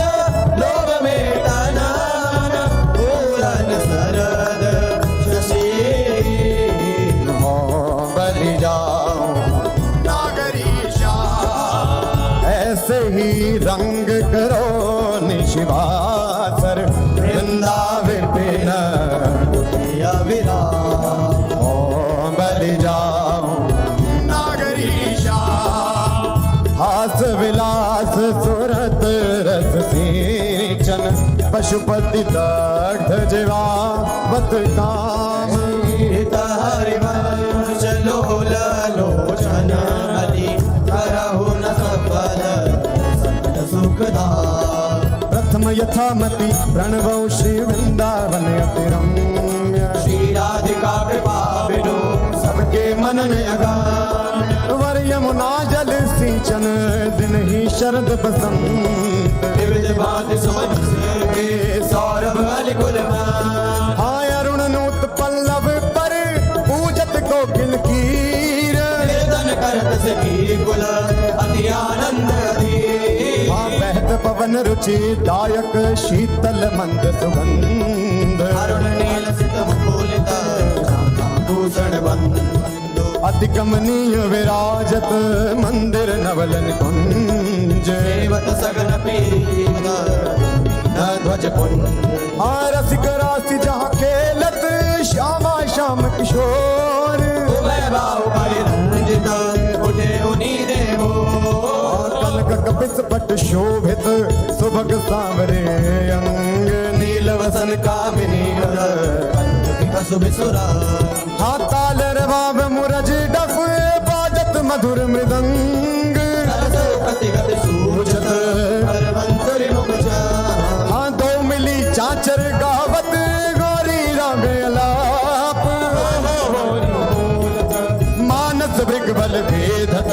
लोभ में तनन पूरन सरद शशि।
हो बलि जाओ नागरीशा ऐसे ही रंग करो निशिवासर वृंदावन
विराम।
हो बलि जाओ नागरीशा हास विलास सुरत रस सिंचन पशुपति दग्ध जीवावत काम।
हरिवंश लोल लोचन हरि करहु न सफल सकल सुखदा।
प्रथम यथामति प्रणवौ श्री वृंदावन अतिरम्य।
श्री राधिका कृपा बिनु
सबके मन में अगान वर यमुना जल सिंचन दिन ही शरद बसंत।
विविध भांति सुमन के सौरभ अलिकुल मान।
हाय अरुण नूत पल्लव पर पूजत कोकिल कीर।
कीर्तन करत सखी कुल अति आनंद अधीर।
हाँ बहत पवन रुचि दायक शीतल मंद सुगंध।
अरुण नील सित मुकुलित भूषण बंधु।
अति कमनीय विराजत मंदिर नवलन कुंज
सेवत सगन पीत न ध्वज पुंज
रसिक राशि जहाँ खेलत श्यामा श्याम किशोर
उभय बाहु परिरंजित उठे उनी देवो
कनक कपिस पट शोभित सुभग सांवरे अंग
नील वसन कामिनी सुबिसुरा
ताल रवाब मुरज डफ बाजत मधुर मृदंग
गति गति सूझत हरवंतरि मुख
दो मिली चाचर गावत गौरी राग अलाप मानस भृग बल भेदत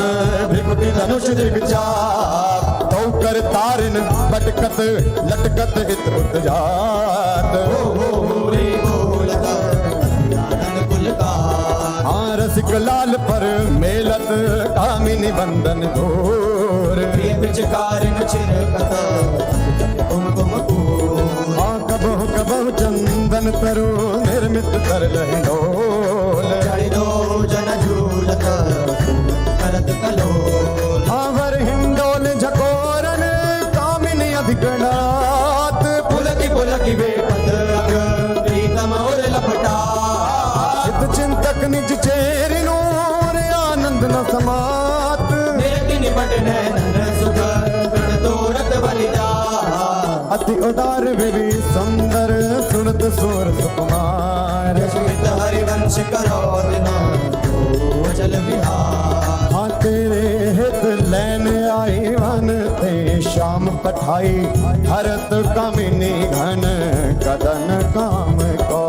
भृगुति धनुष दृग चाप तो कर तारिन बटकत लटकत हित उतजात रसिक लाल पर मेलत कामिनी बंदन घोर
पिचकारिन चिरकत कुमकुम
कबहु कबहु चंदन तरु निर्मित कर लहिडोल
जड़ि दो जन झूलत करत कलोल
आवर हिंडोल झकोरन कामिनी अधिकनाथ
पुलकी बेपत अग प्रीतम और लपटा
चिंतक निज चेरिनो आनंद न समात
निरति निपट नैनन सुख गण तोरत बलिदा
अति उदार विधि सुंदर सुनत सुर सुकुमार
स्मित हरिवंश करो दिना जल विहार
तेरे हित लैन आई वन ते श्याम पठाई हरत कामिनी घन कदन काम को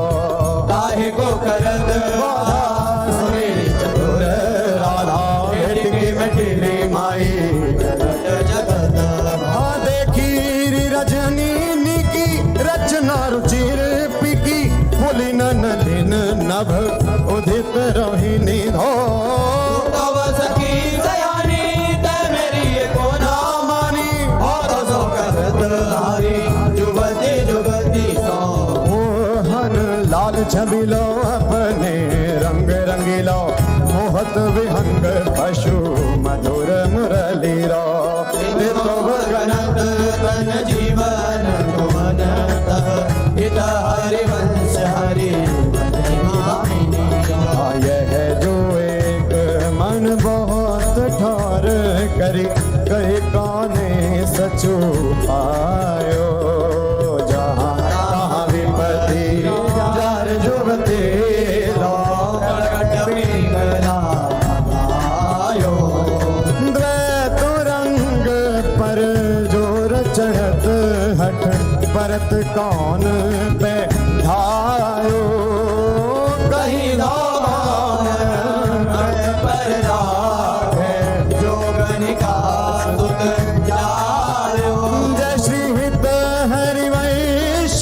काहे को करत सुने चतुर राधा हेटकी मटिली माई जगत जगत
देखी रजनी निकी रचना रुचिर पिकी फुली नलिन नभ उदित रोहिणी धो
तव सखी दयानी ते मेरी को ना मानी और सो करत हारी जुगति जुगति सो
लाल छबिलो अपने रंग रंगीलो मोहत विहंग पशु मधुर मुरली रो
गणत तन जीवन भुवनत हित हरिवंश हरि
यह जो एक मन बहुत ठोर करी कही काने सचू पायो जहाँ तहाँ विपति जार जुगते द्वैत रंग पर जोर चढ़त हठ परत कौन पे धायो
कहीं पर राखे जोगनिका सुत जायो
जय श्री हित हरिवंश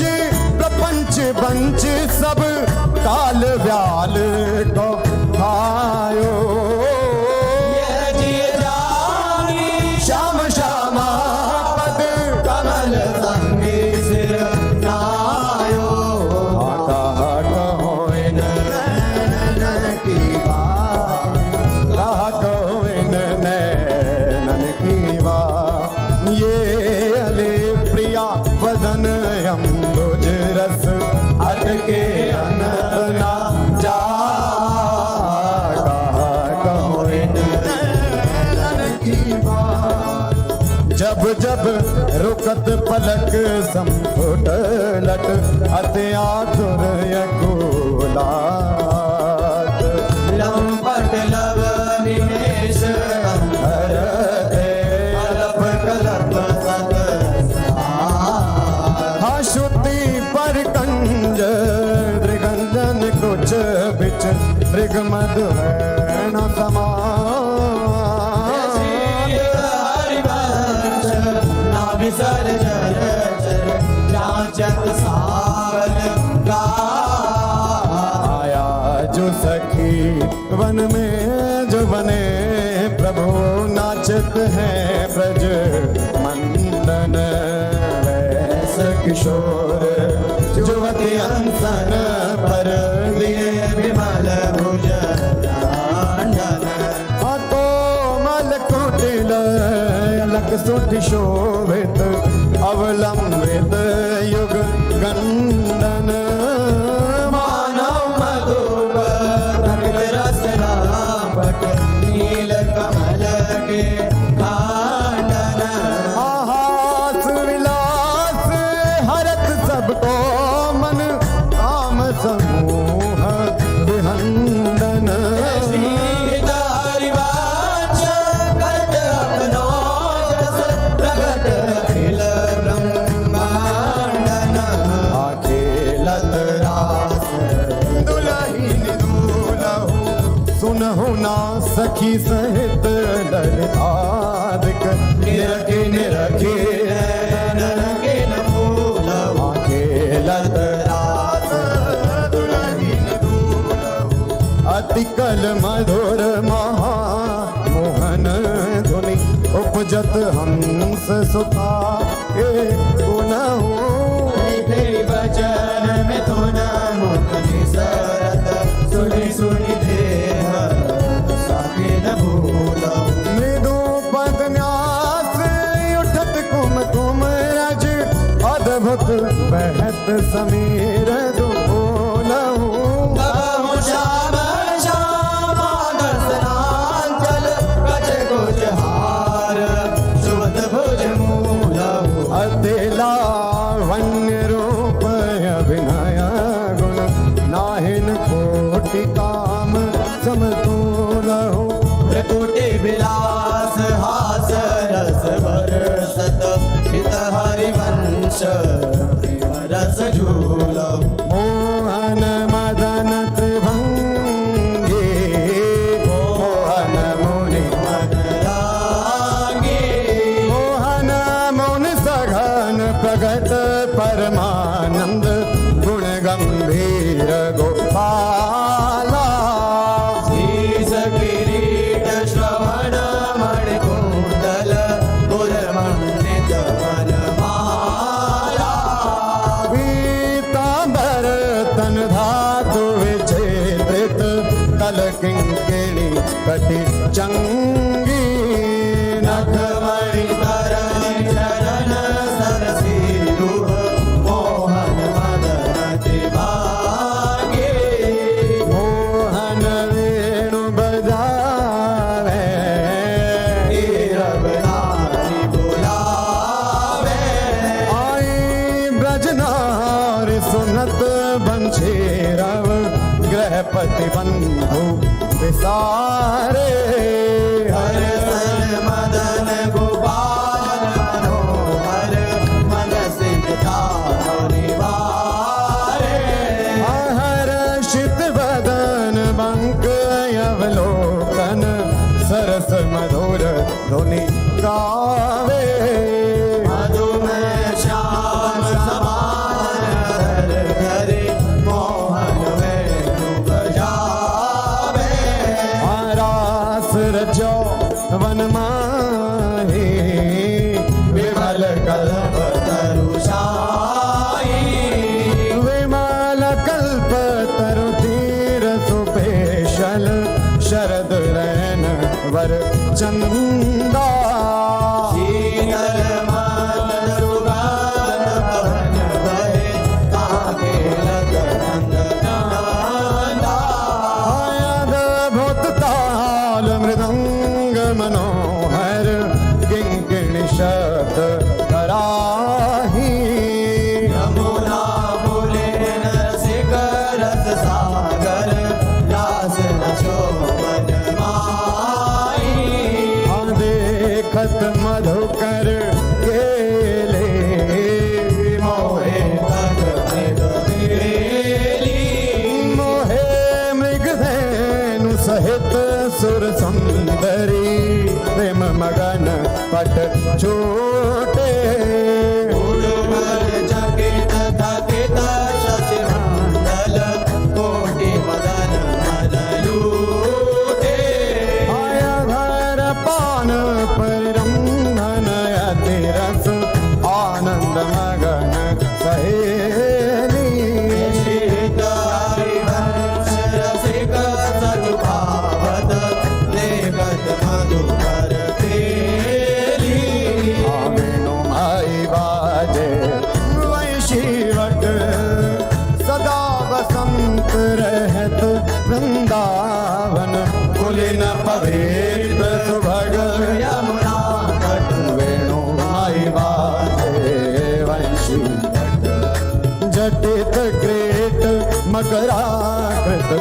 प्रपंच बंच सब काल व्याल को आयो
श्याम श्यामा पद कमल संगी सिर नायो
कहो नैनन की बात ये अले प्रिया वदन अम्बुज रस अटके अनंत ना जा कहो नैनन की बात जब जब रुकत पलक संफुट लट अति आतुर यकुलात
लंपट लव निमेश अंधर अलप कलप सत
श्रुति पर कंज दृगंजन कुछ बिच मृग मधु न समा
विसर जल चर जाचत सावन
आया जो सखी वन में जो बने प्रभु नाचत है ब्रज मंदन वैस किशोर जुवती अंसन पर लिए विमल भुज तिलक सुशोभित अवलंबित युग गंडन
मानव मधुप रंग रसना पट नील कमल के कांडन
आहास विलास हरत सबको मन काम समूह विहंदन
हरिवाच करत अपनो जस प्रगट अखिल ब्रह्मांडन
अखेलत रास दुलहिन दूलहु सुनहु ना सखी सहित ललितादिक
निरखे निरखे नरके न मूलवा
अखेलत रास दुलहिन दूलहु अतिकल मधुर महा मोहन धुनि उपजत हंस सुता के पुनहु
तेरी वचन में धुन मुख निसरत सुनि सुनि देह साके न भूलो
मृदु पद न्यास उठत कुम कुम रज अद्भुत बहत समीर दुलहु
बहु श्याम श्याम दर्शनांचल कच कुच हार सुमत भुज मूलहु
अतिला वन्य रूप अभिनय गुण नाहिन कोटि काम समतुलहु
त्रिपुटी विलास हास रस बरसत हित हरिवंश प्रेम रस झूलो
मोहन मदन त्रिभंगी मोहन मुनि
मन लागे
मोहन मुनि सघन प्रगट परमानंद गुण गंभीर गोपाला
शीस किरीट श्रवण मणि कुंडल गुरमंडित वनमाला
पीतांबर तन धातु विचेत्रित तल किंकिणी कटि चंगी
नखमणि धरण चरण सरसी दुह मोहन मदन त्रिभागे
मोहन वेणु बजावे
नीरव नारी बुलावे
आई ब्रजनार सुनत बंशीरव गृहपति बंधु विसारे
हर सन मदन गोपाल मनोहर मन सिद्धा निवारे
हर्षित वदन बंक अवलोकन सरस मधुर धुनि गावे
मधुमेह श्याम समान हर घरे मोहन वेणु बजावे
रास रजो वन माही
विमल कल्प तरुषाई
विमल कल्प तरु तीर सुपेशल शरद रैन वर चंदा
शीतल मन सुगंध पवन बहे ताके लग रंग नांदा
अद्भुत ताल मृदंग मनोहर किंकिणी शब्द करा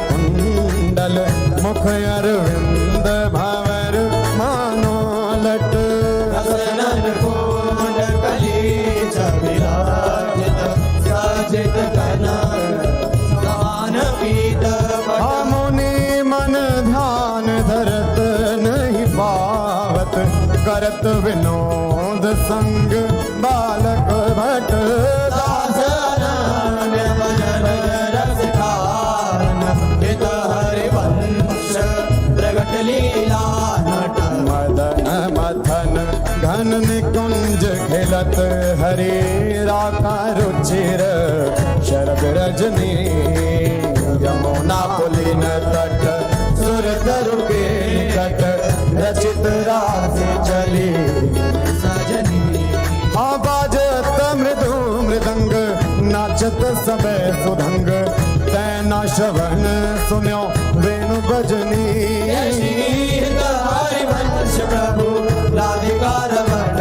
कुंडल मुख अरविंद भंवर मानो लट
रसनन कुंड कलीच विराजित साजित कनक समान पीत पट
मुनि मन ध्यान धरत नहीं पावत करत विनोद संग बालक भट
दास अनन्य भजन रस खान हित हरिवंश प्रगट लीला नट
मदन मथन घन निकुंज खिलत हरे राका रुचिर शरद रजनी यमुना पुलिन तट सुर तरु के निकट रचित रास चली
सजनी
बाजत मृदु मृदंग नाचत सबे सुधंग तैना श्रवण सुन्यो वेणु बजनी
हित हरिवंश प्रभु राधिका रमण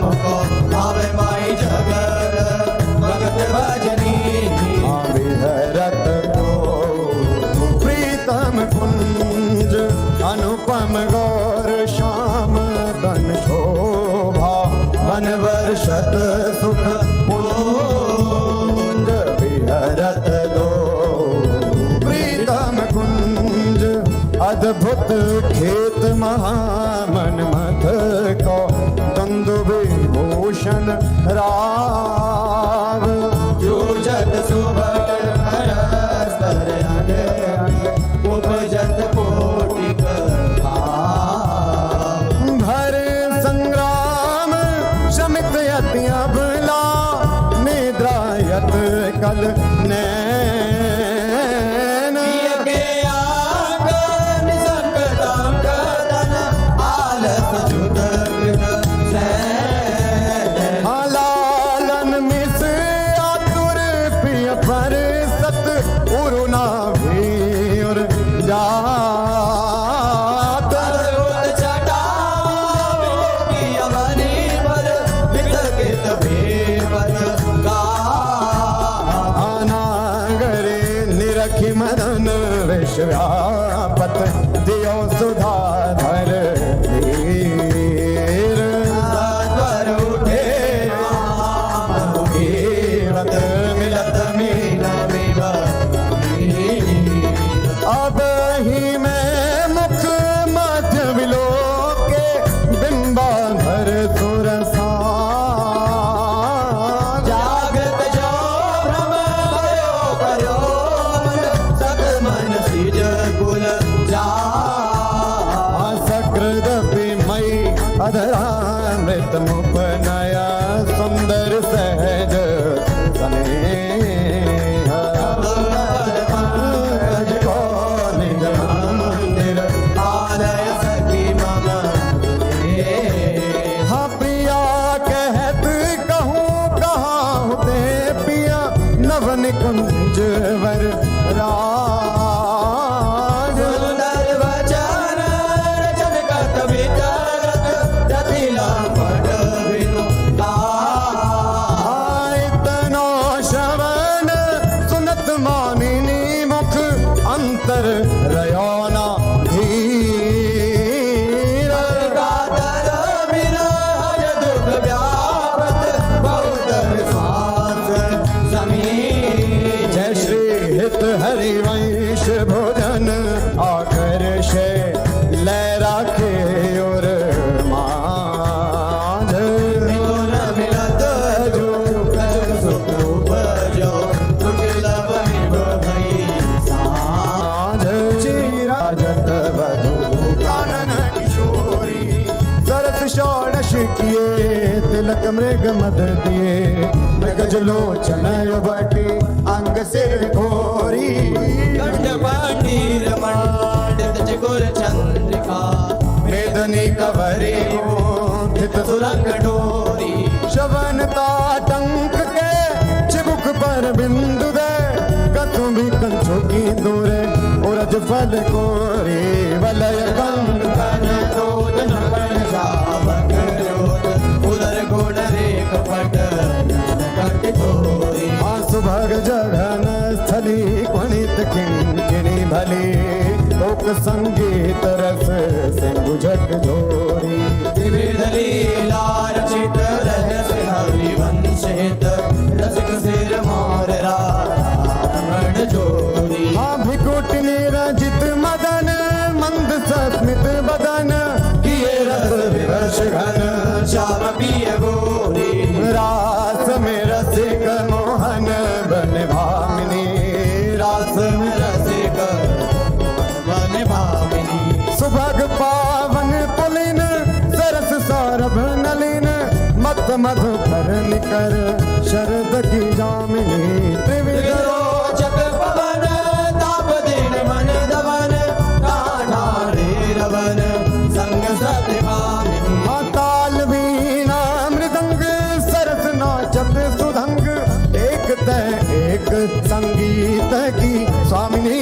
मुको भावे माई जगत भगत भजनी
विहरत को प्रीतम कुंज अनुपम गौर श्याम तन शोभा मन वर्षत सुख पुंज विहरत दो प्रीतम कुंज अद्भुत खेत महामन मथ को दंदु विभूषण राव
जूझत सुभट हरस्तर अंग अंग उपजत कोटिक भाव
भर संग्राम शमित यतिया बला निद्रायत कल नैन
प्रिय के आंगन संकटांग दन आलस जुद कृत सैन
लालन मिस आतुर प्रिय पर सत उरुना भीर जात
अद्भुत छटाओं की अवनी पर वितकित भीपत गा
अनागरे निरखि मदन विश्व्यापत दियो सुधाधर धीर
सत्वर उठे रामत मिलत मीन
अब ही मैं मुख मध्य विलोके बिंबाधर सुरसा
जागृत जो भ्रम भयो करो सत मन सिज कुल जा
सकृदपि मई अधरामृत मुपनया सुंदर सहज स्नेह पंकज को निज मंदिर
आलय सखी मम
हाँ प्रिया कहत कहूँ कहाँ होते पिया नव निकुंज वर राज
सुंदर वचन रचन कत विचरत जटिला पट बिनु
इतना श्रवण सुनत मानिनी मुख अंतर रयोना धीर
कातर विरह दुख व्यापत बहुत विश्वास समीर
जय श्री हित हरिवंश भोजन आकर्षे लहरा के और माध
गुण मिलत जो कछु सुख उपजो दुर्लभ विभव भई
साध चिराजत वधु कानन किशोरी सरस षोडश किए तिलक मृग मद दिए मृगज लोचन बटी अंग सिर घोरी
कंठ पाटीर मंडित चकोर चंद्रिका
वेदनी कवरी हित
सुरंग डोरी
शवन ताटंक के चिबुक पर बिंदु दे कतु भी कंचो की दूरे उरज फल कोरी वलय कंग
कन क्रोध नकन शावक जोत उदर गुण रेख पट कंठ तोरी
आसुभग जघन स्थली क्वणित किंकिणी भली लोक संगीत रस सिंधु झक झोरी
विविध लीला रचित रहस्य हरिवंशित रसिक सिर मोर रावण जोरी
हाँ भिकुटनी रजित मदन मंद सस्मित बदन
किए रस विवश घन श्याम पिय गोरी
रास में रसिक मोहन बन भामिनी
रास में रसिक वन भामिनी
सुभग पावन पुलिन सरस सौरभ नलिन मत मधुकर निकर शरद की जामिनी त्रिविध
रोचक पवन ताप दिन मन दवन कान्हा रे रवन संग सत्यभामिनी
ताल वीणा मृदंग सरस नाचत सुधंग एक तय एक संगीत की स्वामिनी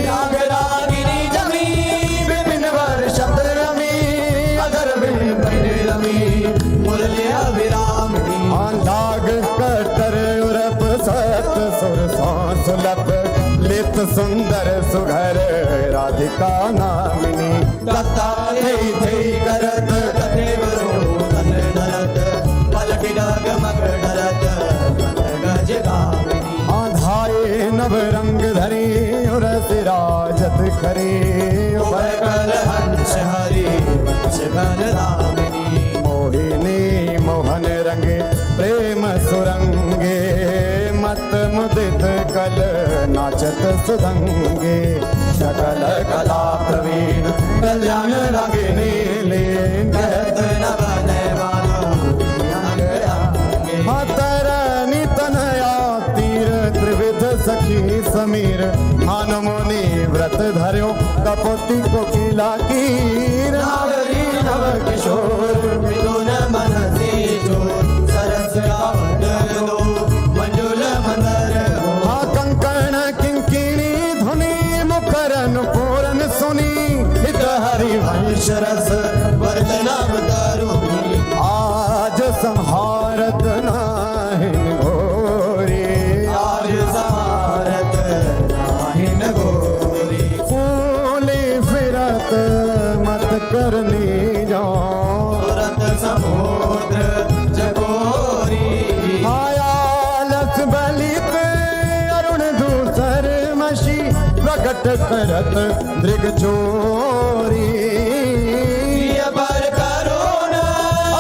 राग रागिनी जमी विपिन वर शब्द रमी अधर विपिन रमी मुरली अभिरामिनी
लाग कटर उरप सत सुर सुलभ लित सुंदर सुघर राधिका नामिनी
दत्ता थे करत कथेव रोदन नरत पलक डाग मग डरत गज गामिनी
आधाए नव रंग धरी उर सिराजत खरी
उभय कर हंस हरि वंश घन रामिनी
मोहिनी मोहन रंगे प्रेम सुरंगे मत मुदित कल नाचत सुधंगे सकल कला प्रवीण कल्याण रागिनी लीन
कहत नव नैवानो
तरनी तनया तीर त्रिविध सखी समीर मान मुनि व्रत धर्यो कपोती कोकिला कीर
नागरी नव किशोर मिथुन मन से जोर सरस गावत लो मंजुल मंदर हो
कंकण किंकिणी धुनी मुखरन पूरन सुनी हित हरि
वंश रस वर्तनम तरुणी
आज संहारत नाहिन घोरी
आज समारत नाहिन गोरी
फूली फिरत मत करनी जाओ
तुरंत समुद्र जगोरी
आयालस बलित अरुण दूसर मशी प्रकट करत दृग चोरी
प्रिय बर करुण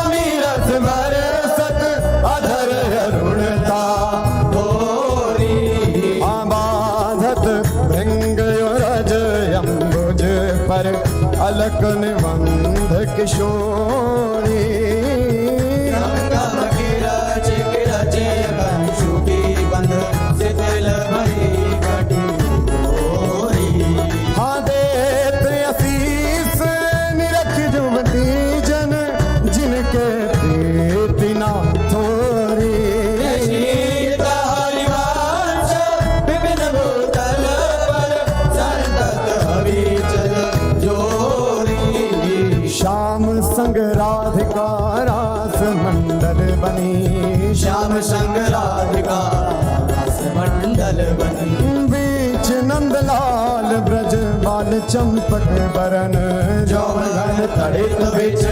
अमीरस बरसत अधर अरुणता
गोरी
बाधत भृंग रज अम्बुज पर अलक निबंध किशोरी
रंगम किरच किरच कंशु की बंध शिथिल भई कटी गोरी
हाँ देत असीस निरख जुमती जन जिनके प्रीति ना थोरी
शीत हरिवंश विपिन भूतल पर संतत हरिचल जोरी
श्याम संग राधिका रास मंडल बनी
श्याम संग राधिका रस मंडल बनी
बीच नंदलाल ब्रज बाल चंपक बरन
जौन तड़ित बिच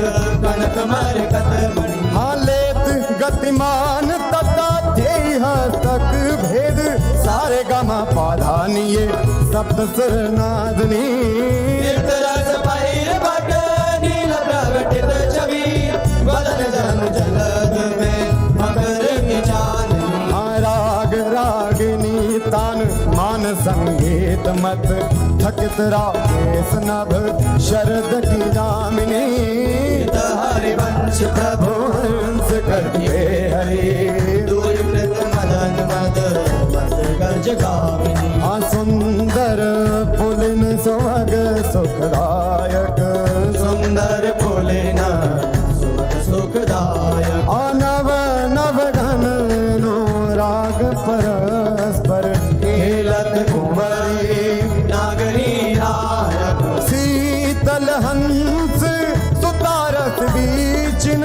कनक मरकत मणि
हालेत गतिमान तथा ध्येय तक भेद सारे गमा पाधानिये सप्त सुर नादनी
रस पहिर बट नील प्रगटित छवि बदन जन जलद में मकर की चांदनी
राग रागिनी तान मान संगीत मत थकित राकेश नभ शरद की जामिनी
हरिवंश
प्रभु हंस करके हरि
दूर मृत मदन मद मद गज गामिनी
सुंदर पुलिन सुभग सुखदायक
सुंदर पुलिन सुखदायक
नव नव घन नो राग परस्पर
खेलत कुंवरी नागरी नायक
शीतल हंस सुतारस बीचिन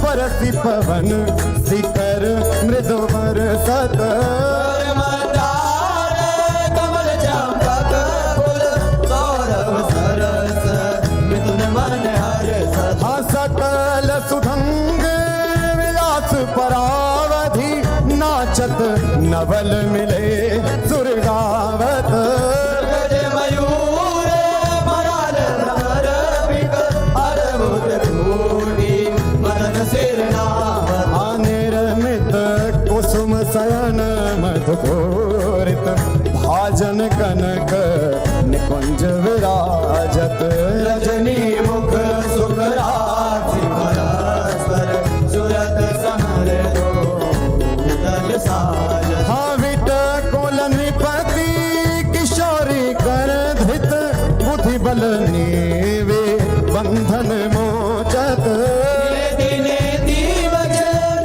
परसि पवन शिखर मृदुवर सत
मंदार कमल चंपक
सुरत नवल मिले सुरगावत
गज मयूर मराल नर बिक अरबुद धूनी मदन सिरनावत
निर्मित कुसुम सयन मधुपूरित भाजन कनक निकुंज विराजत
रजनी मुख सुखराति परस्पर सुरत समर दो दल साज
हाविट कोल नृपति किशोरी कर धृत बुद्धि बल नीवे बंधन मोचत
दिने दीवज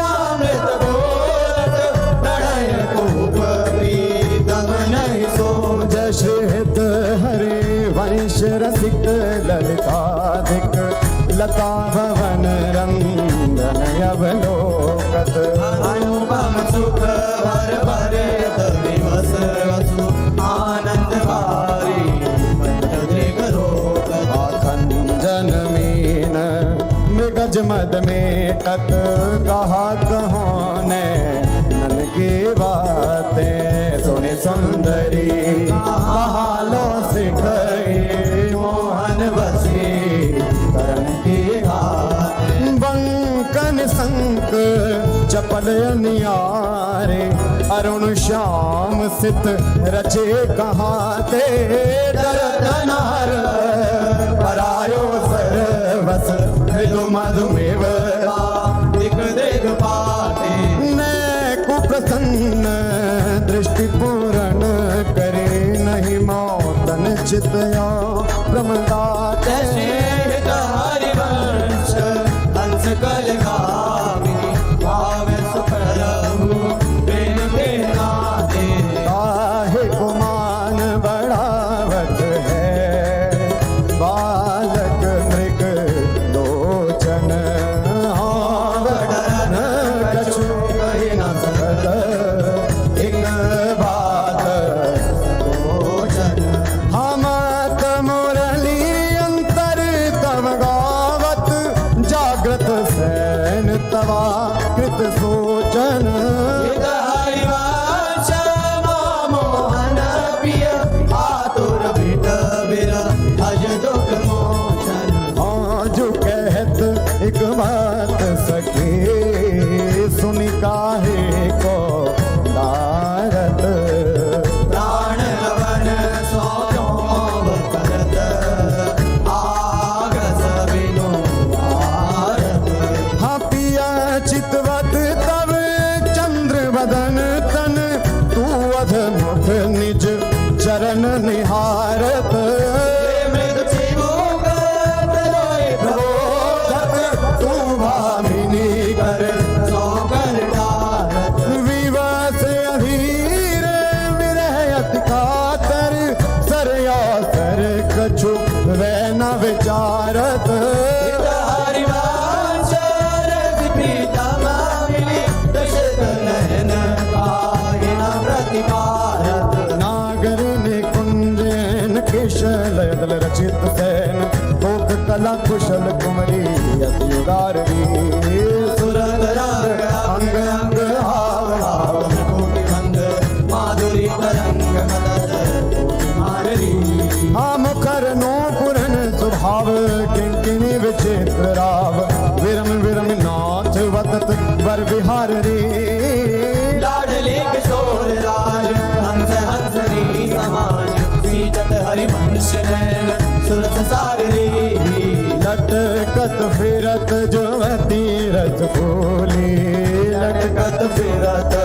नामृत बोलत प्रणय कूप प्रीतम नहीं सो
जश हित हरे वंश रसिक ललिताधिक लता भवन रंगन अवलोकत
अनुपम सुख भर भरे दिवस वसु आनंद बारी करो
आखंजन मीन मृगज मद में तत कहा कहो ने नन की बातें सुनि सुंदरी कहालो सिखाई
मोहन बसी करण की घात
बंकन संक चपल नियारे अरुण श्याम सित रचे कहाते दरदनार परायो सरवस मृदु मधुमेव
दिख देख पाते
ने कुप्रसन्न दृष्टि पूर्ण करे नहीं मौतन चितया प्रमदाते
श्रेष्ठ हरिवंश हंस कल गामिनी भाव सुप्रभु प्रेम के नाते
काहे गुमान बढ़ावत है बालक मृग लोचन आवरण कछु कहि न सकत एक बात
भोजन
हमत मुरली अंतर तव गावत जागृत सैन तवा कृत सोचन
हरिवंश मोहन प्रिय आतुर बिट बिर भज दुख मोचन
आज कहत एक बात सखी सुनि काहे को नारद
प्राण लवन सौरो करत आगस बिनु भारत
हाँ पिया चितवत तब चंद्र बदन तन तू अध मुख निज चरण निहारत
मृग चिबुक प्रलोय प्रबोधत
तू भामिनी कर
सौकर डारत
विवश अधीर विरह अति कातर सरया सर कछु वै न विचारत
हरिवंश रस प्रीतम मिली दशरथ नयन काहे न प्रतिकारत
नागर ने कुंजन केशल दल रचित सैन कोक कला कुशल कुमरी अति उदारवी
सुरत रंग अंग अंग हाव हाव कोटि मंद माधुरी तरंग मदद माररी
हाँ मुखर नो पुरन स्वभाव किंकिणी विचित्र राव विरम विरम नाथ वतत वर विहार रे
लाडली किशोर राज हंस हंसनी समाज सीजत हरिवंश नैन सुरत सागरी
लटकत फिरत जुवती रस फूली लटकत फिरत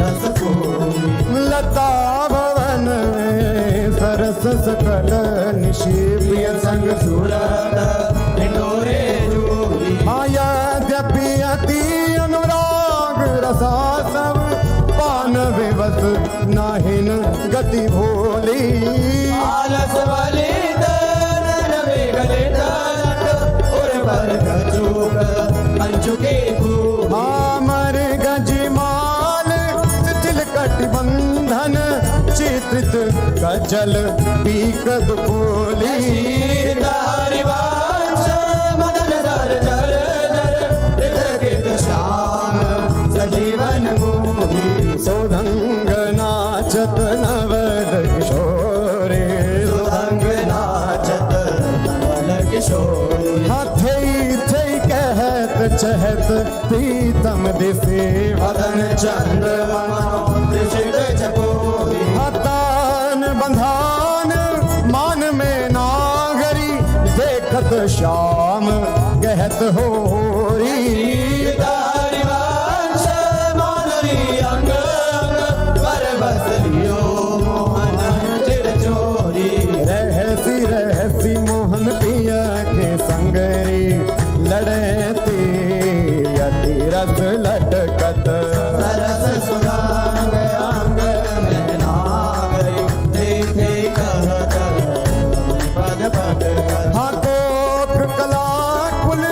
रस फूली
लता भवन में सरस सकल निशि प्रिय संग
सूरत ढिंढोरे झूली
यद्यपि अति अनुराग रसा सब पान विवस नाहिन गति भोली
आलस बलि नन बेगले लट उर पर कचूक अंचुके फूल
आमर गजमाल शिथिल कटिबंधन चित्रित कजल पीकद बोली
हरिवंश मदन दर जर जर श्याम सजीवन भूमि
सुधंग नाचत नवल किशोरी
सुरंग नाचत नवल किशोरी
हाथे थे कहत चहत प्रीतम दिसे
वदन चंद्रमा त्रिशित चकोरी
हतान बंधान मान में नागरी देखत श्याम कहत होरी
हरिवंश मानरी अंग अंग पर बस लियो मोहन चिर चोरी
रहसी मोहन पिया के संगरी लड़े तीरथ रस लटकत
सरस सुरंग अंग में नागरी देखे कहत पद पद
हाथोक कला कुल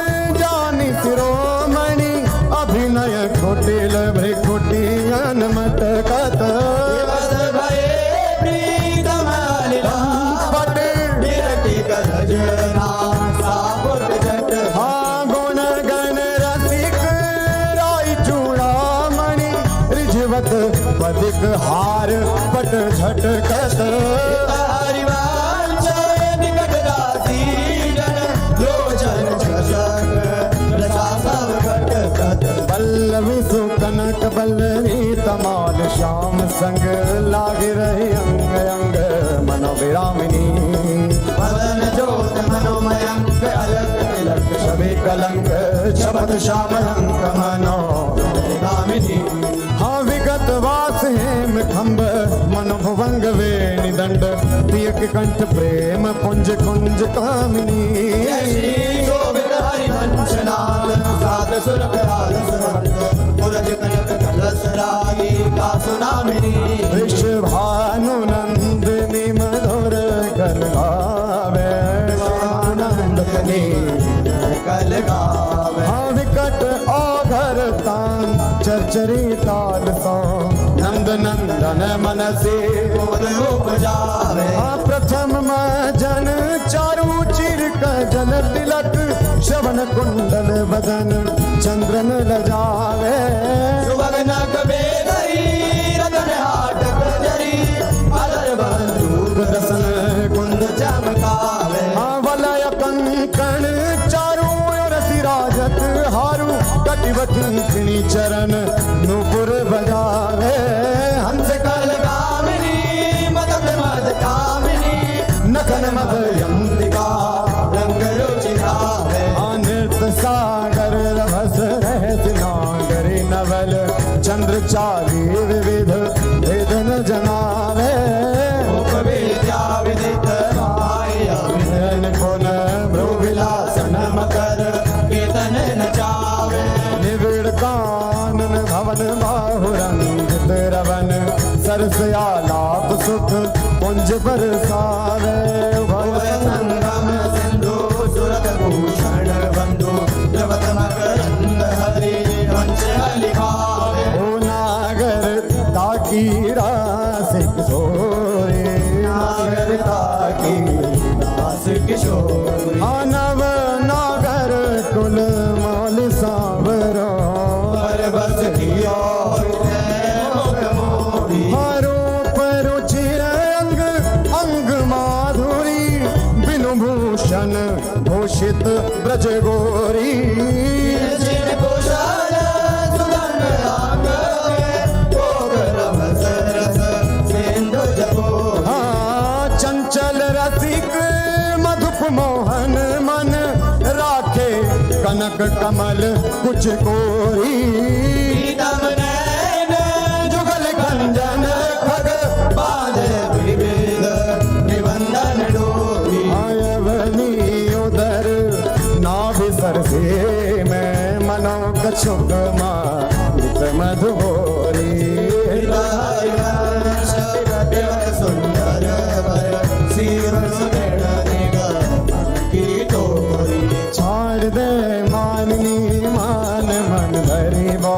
जानी शिरोमणि अभिनय कुटिल भ्रिकुटियन मटकत
दिवस भये प्रीतम लीला
पट
विरति करज सापुट जट
हाँ गुण गण रसिक राई चूड़ामणि रिझवत पदिक हार पट झटकत
हरिवंश निकट दासी जन लोचन झलक रसा सब घटकत
पल्लवी सुकनक बल्लरी तमाल श्याम संग लाग रही अंग अंग मनोविरामिनी
मदन ज्योत मनोमयंक अलक तिलक
सभी कलंक
शबद श्याम अंक मनो गामिनी
हाँ विगत वास हेम खम्ब मनोभवंग वे निदंड पियक कंठ प्रेम पुंज कुंज कामिनी
शोभित हरिवंश नाम सात सुरभ राज सुरभ पुरज कनक कलश रागी का सुनामिनी
विश्वभानु नंदिनी मधुर कर गावे आनंद कनी
कल गावे
हाँ विकट औघर तान चरचरी ताल सो नंद नंदन मनसी
बोध उपजावे
हाँ प्रथम जन चारु चिर जल तिलक श्रवण कुंडल बदन चंद्रन लजावे
सुभग नक बेदरी रतन हाटक जरी अलर बंदूक
दसन कुंड
चमकावे
हाँ वलय कंकण चारु ओर सिराजत हारु कटिवत किणी चरण नूपुर बजावे हंस
कल कामिनी मदन मद कामिनी
नखन मद
यंतिका रंग रुचि गावे
नृत्य सागर रभस रहत नागरी नवल चंद्र चाली विविध वेदन जनावे
उप विद्या विदित माया
नयन पुन
विलासन मकर कीर्तन नचावे
निविड़ कानन भवन बाहुरंगित रवन सरसयालाप सुख पुंज बरसावे
उभय संगम सिंधु सुरत भूषण बंधु द्रवत मकरंद हरि वंश लिखावे
ओ नागर ताकी रासिक सोरे
नागरिकता की दास किशोरी
मानव नागर कुल माल सांवरो
पर बस कियो मुख मोरी
हारो परुचिर अंग अंग माधुरी बिनु भूषण भूषित ब्रज गोरी
जिन कुशल सुगंध राग भोग रमस रस सिंधु जपो
हाँ चंचल रसिक मधुप मोहन मन राखे कनक कमल कुछ कोरी
प्रीतम नैन जुगल कंजन खग बांधे विविध निबंधन डोरी
आयवनी उदर नाभि सरसे में मनो कछुक मात मधुबोरी
हरिवंश देव सुंदर वर सिर सुगण निगम की तोरी
छाड़ दे माननी मान मन भरी बो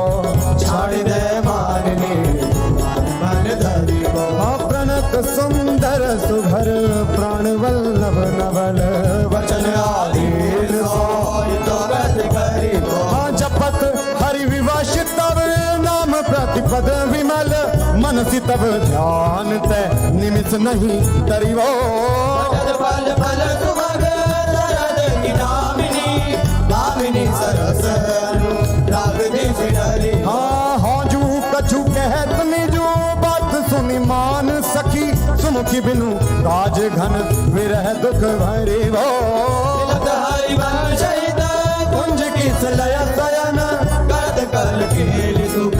छाड़ दे माननी मन धरी बो
प्रणत सुंदर सुभर प्राण वल्लभ नवल
वचन आधीन सोई तो गत करी बो
जपत हरि विवश तव नाम बंसी तब ध्यान ते निमिष नहीं तरिवो
भजत पल पल सुभग शरद की दामिनी दामिनी सरस अनुराग दिश डरी
हाँ जू कछु कहत निजो बात सुनी मान सखी सुमुखी बिनु काज घन विरह दुख भरी वो
तिलक हरिवंश हित कुंज किस लय शयन करत कल केलि सुख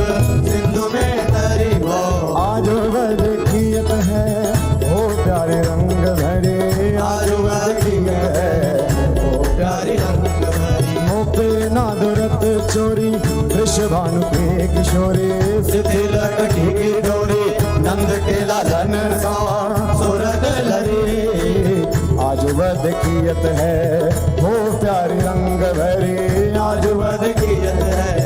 सिंधु में तरी हो
आज वह देखियत है ओ प्यारे रंग भरे
आज वह है ओ प्यारी रंग भरी
मोपे ना दुरत चोरी वृषभानु के किशोरी
शिथिल कटी की डोरी नंद के लालन सा सूरत लरी
आज वह देखियत है ओ प्यारी रंग भरे
आज वध कीयत है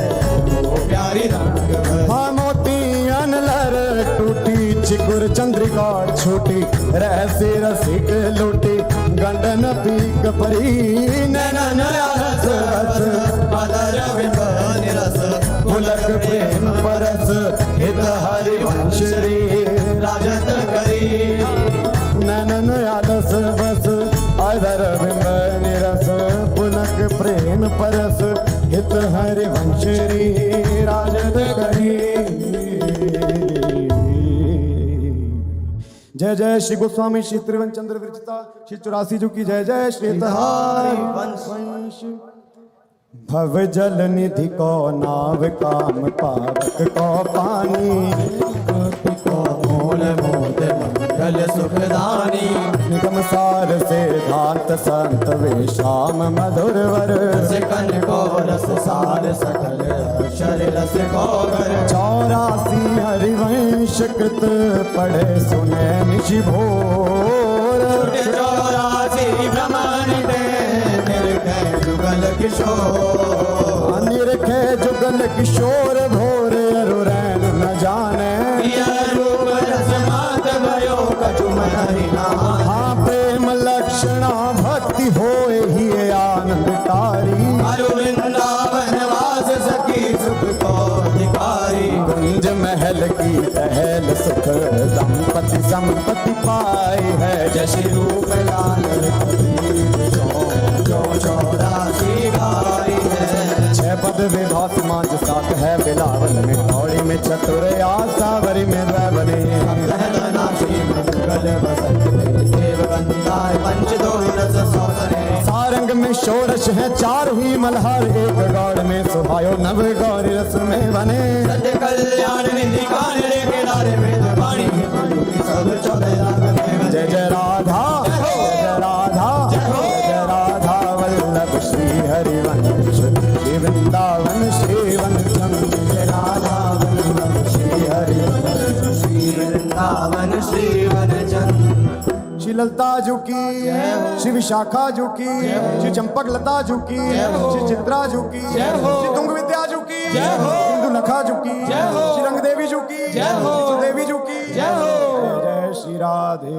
वो प्यारी रंग भरी
हाँ मोती अनलर टूटी चिकुर चंद्रिका छोटी रहस्य रसिक लूटी गंडन पीक परी
नैनन रस रस मदर विभन रस
पुलक प्रेम परस हित हरिवंश रे
राजत करी
नैनन आलस बस अधर बिंब निरस पुलक प्रेम परस हित हरिवंश रे राजत करी जय जय श्री गोस्वामी श्री त्रिवन चंद्र विरचिता श्री 84 जी की जय जय श्री तहारी वंश भव जल निधि को नाव काम पावक को पानी
को मूल मोद मंगल सुखदानी
निगम सार से धांत संत वे श्याम मधुर वर
सिकन को रस सार सकल अक्षर रस को घर
84 हरिवंश कृत पढ़े सुने निशि भोर
84 ब्रह्मांडे निर्भय जुगल किशोर
निरखे जुगल किशोर भोर अरुरैन न जाने
रूप रस मात भयो कछु मन ही नाम
हाँ प्रेम लक्षणा भक्ति होए ही आनंद कारी
अरु वृंदावन वास सखी सुख को अधिकारी
कुंज महल की टहल सुख दंपति संपत्ति पाई है
जैसे रूप लाल जो 84 गाई है
6 पद विभास मांझ सात है बिलावल में थौड़ी में चतुर आसावरी में बने
लहलना श्री मंगल बसंत देव गंधाय पंच दो रस सौसरे
सारंग में षोडश है 4 हुई मल्हार एक गौड़ में सुहायो नव गौरी रस में बने
सत्य कल्याण निधि कान रे केदारे वेद वाणी सब 14 राग में
जय जय राधा जय राधा जय राधा वल्लभ श्री हरिवंश श्री वृंदावन श्री वंशम जय राधा वल्लभ श्री हरिवंश
श्री वृंदावन श्री वनचंद
श्री ललता जू की श्री विशाखा जू की श्री चंपक लता जू की श्री चित्रा जू की श्री तुंग विद्या जू की इंदु लखा जू की श्री रंग देवी जू की सुदेवी जू की जय जय श्री राधे